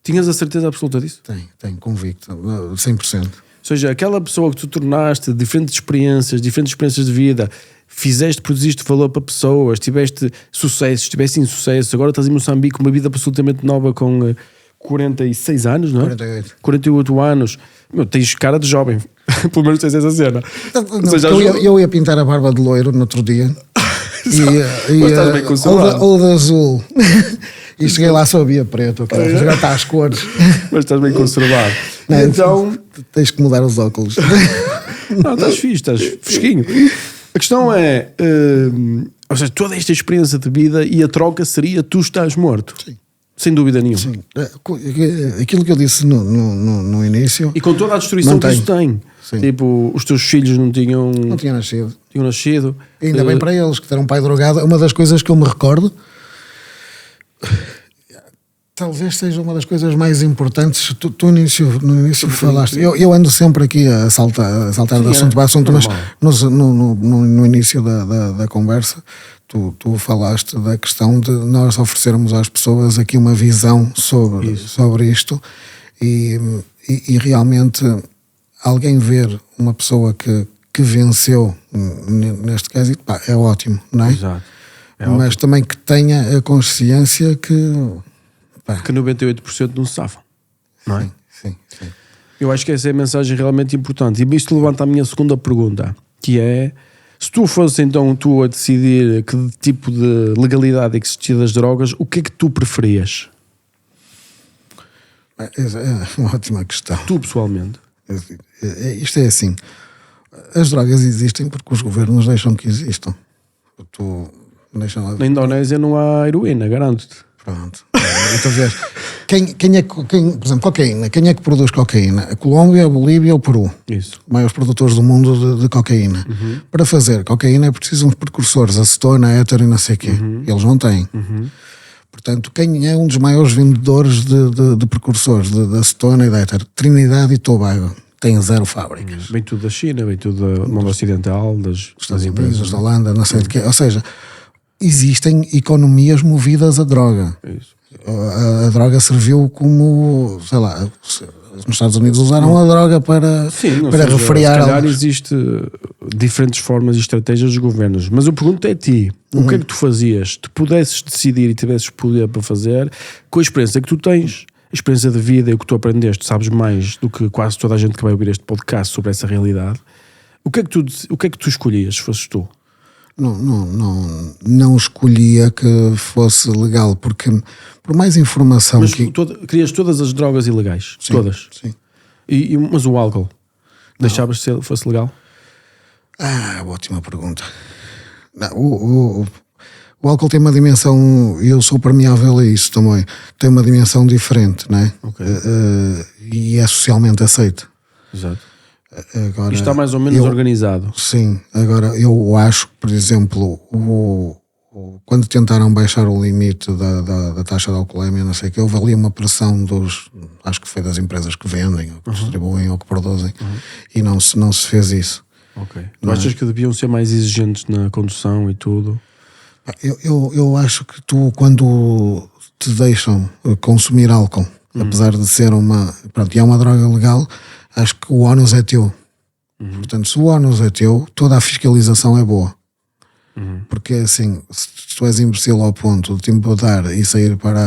Tinhas a certeza absoluta disso? Tenho convicto, 100%. Ou seja, aquela pessoa que tu tornaste, diferentes experiências de vida, fizeste, produziste valor para pessoas, tiveste sucesso, tiveste insucesso, agora estás em Moçambique, uma vida absolutamente nova com 46 anos, não é? 48 anos. Meu, tens cara de jovem. Pelo menos tens essa cena. Não, seja, eu ia pintar a barba de loiro no outro dia. Mas estás bem conservado. Ou de azul. E cheguei lá, só havia preto. Já está às cores. Mas estás bem conservado. Não, então... Tens que mudar os óculos. Não, estás fixe, estás fresquinho. A questão é... ou seja, toda esta experiência de vida e a troca seria tu estás morto. Sim. Sem dúvida nenhuma. Sim. Aquilo que eu disse no início. E com toda a destruição que isso tem. Sim. Tipo, os teus filhos não tinham nascido. E ainda bem para eles, que deram um pai drogado. Uma das coisas que eu me recordo, talvez seja uma das coisas mais importantes. Tu no início falaste. Eu ando sempre aqui a saltar de assunto para assunto, mas no início da conversa, tu falaste da questão de nós oferecermos às pessoas aqui uma visão sobre isto e realmente alguém ver uma pessoa que venceu neste caso, pá, é ótimo, não é? Exato. Mas ótimo. Também que tenha a consciência que 98% não se safam, não é? Sim. Eu acho que essa é a mensagem realmente importante. E isto levanta a minha segunda pergunta, que é: se tu fosse então tu a decidir que tipo de legalidade existia das drogas, o que é que tu preferias? É uma ótima questão. Tu pessoalmente? Isto é assim, as drogas existem porque os governos deixam que existam. Na Indonésia não há heroína, garanto-te. Pronto. Então, por exemplo, cocaína. Quem é que produz cocaína? A Colômbia, a Bolívia ou o Peru? Isso. Maiores produtores do mundo de cocaína. Para fazer cocaína é preciso uns precursores, acetona, éter e não sei o quê. Eles não têm. Portanto, quem é um dos maiores vendedores de precursores, de acetona e de éter? Trinidad e Tobago. Tem 0 fábricas. Vem tudo da China, vem tudo da mundo ocidental, das Estados empresas. Unidos, da Holanda, não sei de quê. Ou seja, existem economias movidas a droga. Isso. A droga serviu como, sei lá, nos Estados Unidos usaram a droga para refriar. Se calhar existe diferentes formas e estratégias dos governos, mas eu pergunto a ti, o que é que tu fazias? Tu pudesses decidir e tivesses poder para fazer, com a experiência que tu tens experiência de vida e o que tu aprendeste, sabes mais do que quase toda a gente que vai ouvir este podcast sobre essa realidade. O que é que tu escolhias se fosses tu? Não escolhia que fosse legal, porque por mais informação Mas que... querias todas as drogas ilegais? Sim, Todas? Sim. Mas o álcool? Deixavas se fosse legal? Ótima pergunta. Não, o álcool tem uma dimensão, eu sou permeável a isso também, tem uma dimensão diferente, não é? Okay. E é socialmente aceito. Exato. Agora, e está mais ou menos organizado. Sim, agora eu acho que, por exemplo, quando tentaram baixar o limite da taxa de alcoolemia, não sei o que, houve ali uma pressão acho que foi das empresas que vendem, ou que distribuem, ou que produzem, e não se fez isso. Ok. Tu achas que deviam ser mais exigentes na condução e tudo? Eu acho que tu, quando te deixam consumir álcool, apesar de ser é uma droga legal, acho que o ónus é teu. Portanto, se o ónus é teu, toda a fiscalização é boa. Porque assim, se tu és imbecil ao ponto de te embodar e sair para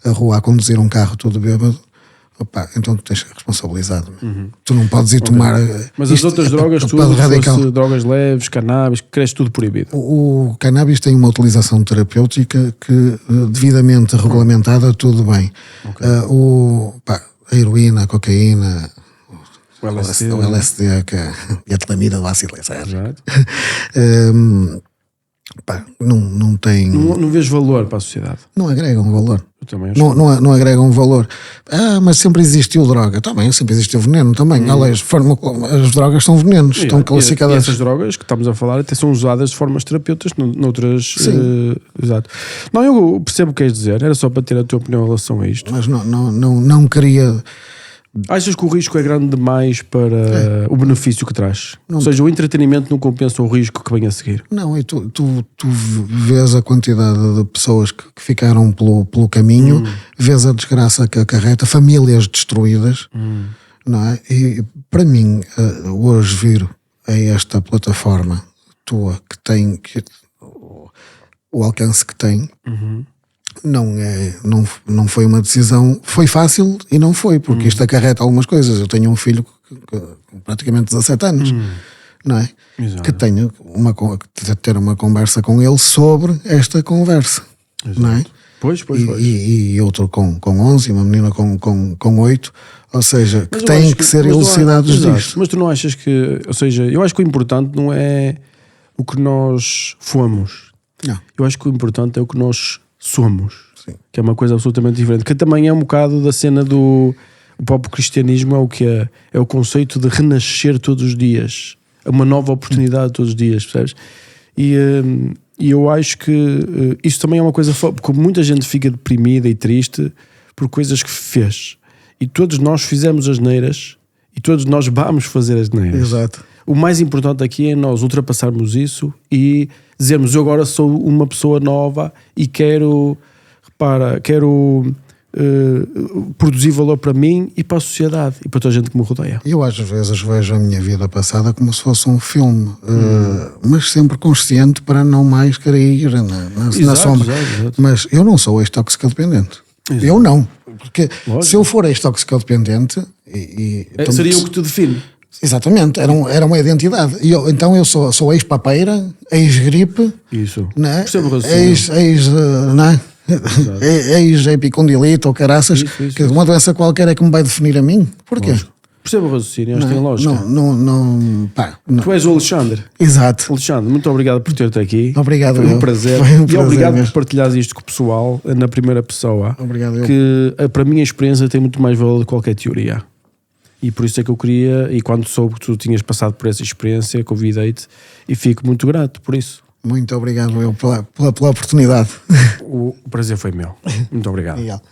a rua a conduzir um carro todo bêbado, então tu tens responsabilizado. Tu não podes ir tomar. Mas as outras drogas, tudo, se fosse drogas leves, cannabis, cresce tudo proibido. O cannabis tem uma utilização terapêutica que, devidamente regulamentada, tudo bem. A heroína, a cocaína, o LSD, e a telamida do ácido lisérgico. Não tem. Não vês valor para a sociedade. Não agregam valor. Eu também acho. Não agregam valor. Mas sempre existiu droga. Também, sempre existiu veneno também. Aliás, as drogas são venenos. Estão classificadas. E essas drogas que estamos a falar até são usadas de formas terapêuticas noutras. Exato. Não, eu percebo o que queres dizer. Era só para ter a tua opinião em relação a isto. Mas não queria. Achas que o risco é grande demais para o benefício que traz? Ou seja, o entretenimento não compensa o risco que vem a seguir? Não, e tu vês a quantidade de pessoas que ficaram pelo caminho, vês a desgraça que acarreta, famílias destruídas, não é? E para mim, hoje vir a esta plataforma tua que tem o alcance que tem, não foi uma decisão, foi fácil e não foi, porque isto acarreta algumas coisas. Eu tenho um filho com praticamente 17 anos, não é? Exato. Que tenho ter uma conversa com ele sobre esta conversa. Exato. Não é? Pois. E outro com 11, uma menina com 8, ou seja, que têm que ser elucidados disto. Mas tu não achas que, ou seja, eu acho que o importante não é o que nós fomos. Não. Eu acho que o importante é o que nós somos. Sim. Que é uma coisa absolutamente diferente, que também é um bocado da cena do o próprio cristianismo, é o que é o conceito de renascer todos os dias, é uma nova oportunidade todos os dias, percebes? E eu acho que isso também é uma coisa, porque muita gente fica deprimida e triste por coisas que fez, e todos nós fizemos asneiras e todos nós vamos fazer asneiras. Exato. O mais importante aqui é nós ultrapassarmos isso e dizermos: eu agora sou uma pessoa nova e quero produzir valor para mim e para a sociedade e para toda a gente que me rodeia. Eu às vezes vejo a minha vida passada como se fosse um filme, mas sempre consciente para não mais cair na sombra. Exato. Mas eu não sou ex-toxicodependente. Eu não. Porque se eu for ex-toxicodependente... Então, seria o que te define. Exatamente, era uma identidade. Então eu sou ex-papeira, ex-gripe, isso. Né? Né? Ex-epicondilite ou caraças, isso. Que uma doença qualquer é que me vai definir a mim. Porquê? Percebo o raciocínio, acho que tem lógica. Não. Tu és o Alexandre. Exato. Alexandre, muito obrigado por ter-te aqui. Obrigado. Foi um prazer. E obrigado por partilhares isto com o pessoal na primeira pessoa. Obrigado. Que para mim a experiência tem muito mais valor do que qualquer teoria. E por isso é que eu queria, e quando soube que tu tinhas passado por essa experiência, convidei-te e fico muito grato por isso. Muito obrigado pela oportunidade. O prazer foi meu. Muito obrigado. Obrigado.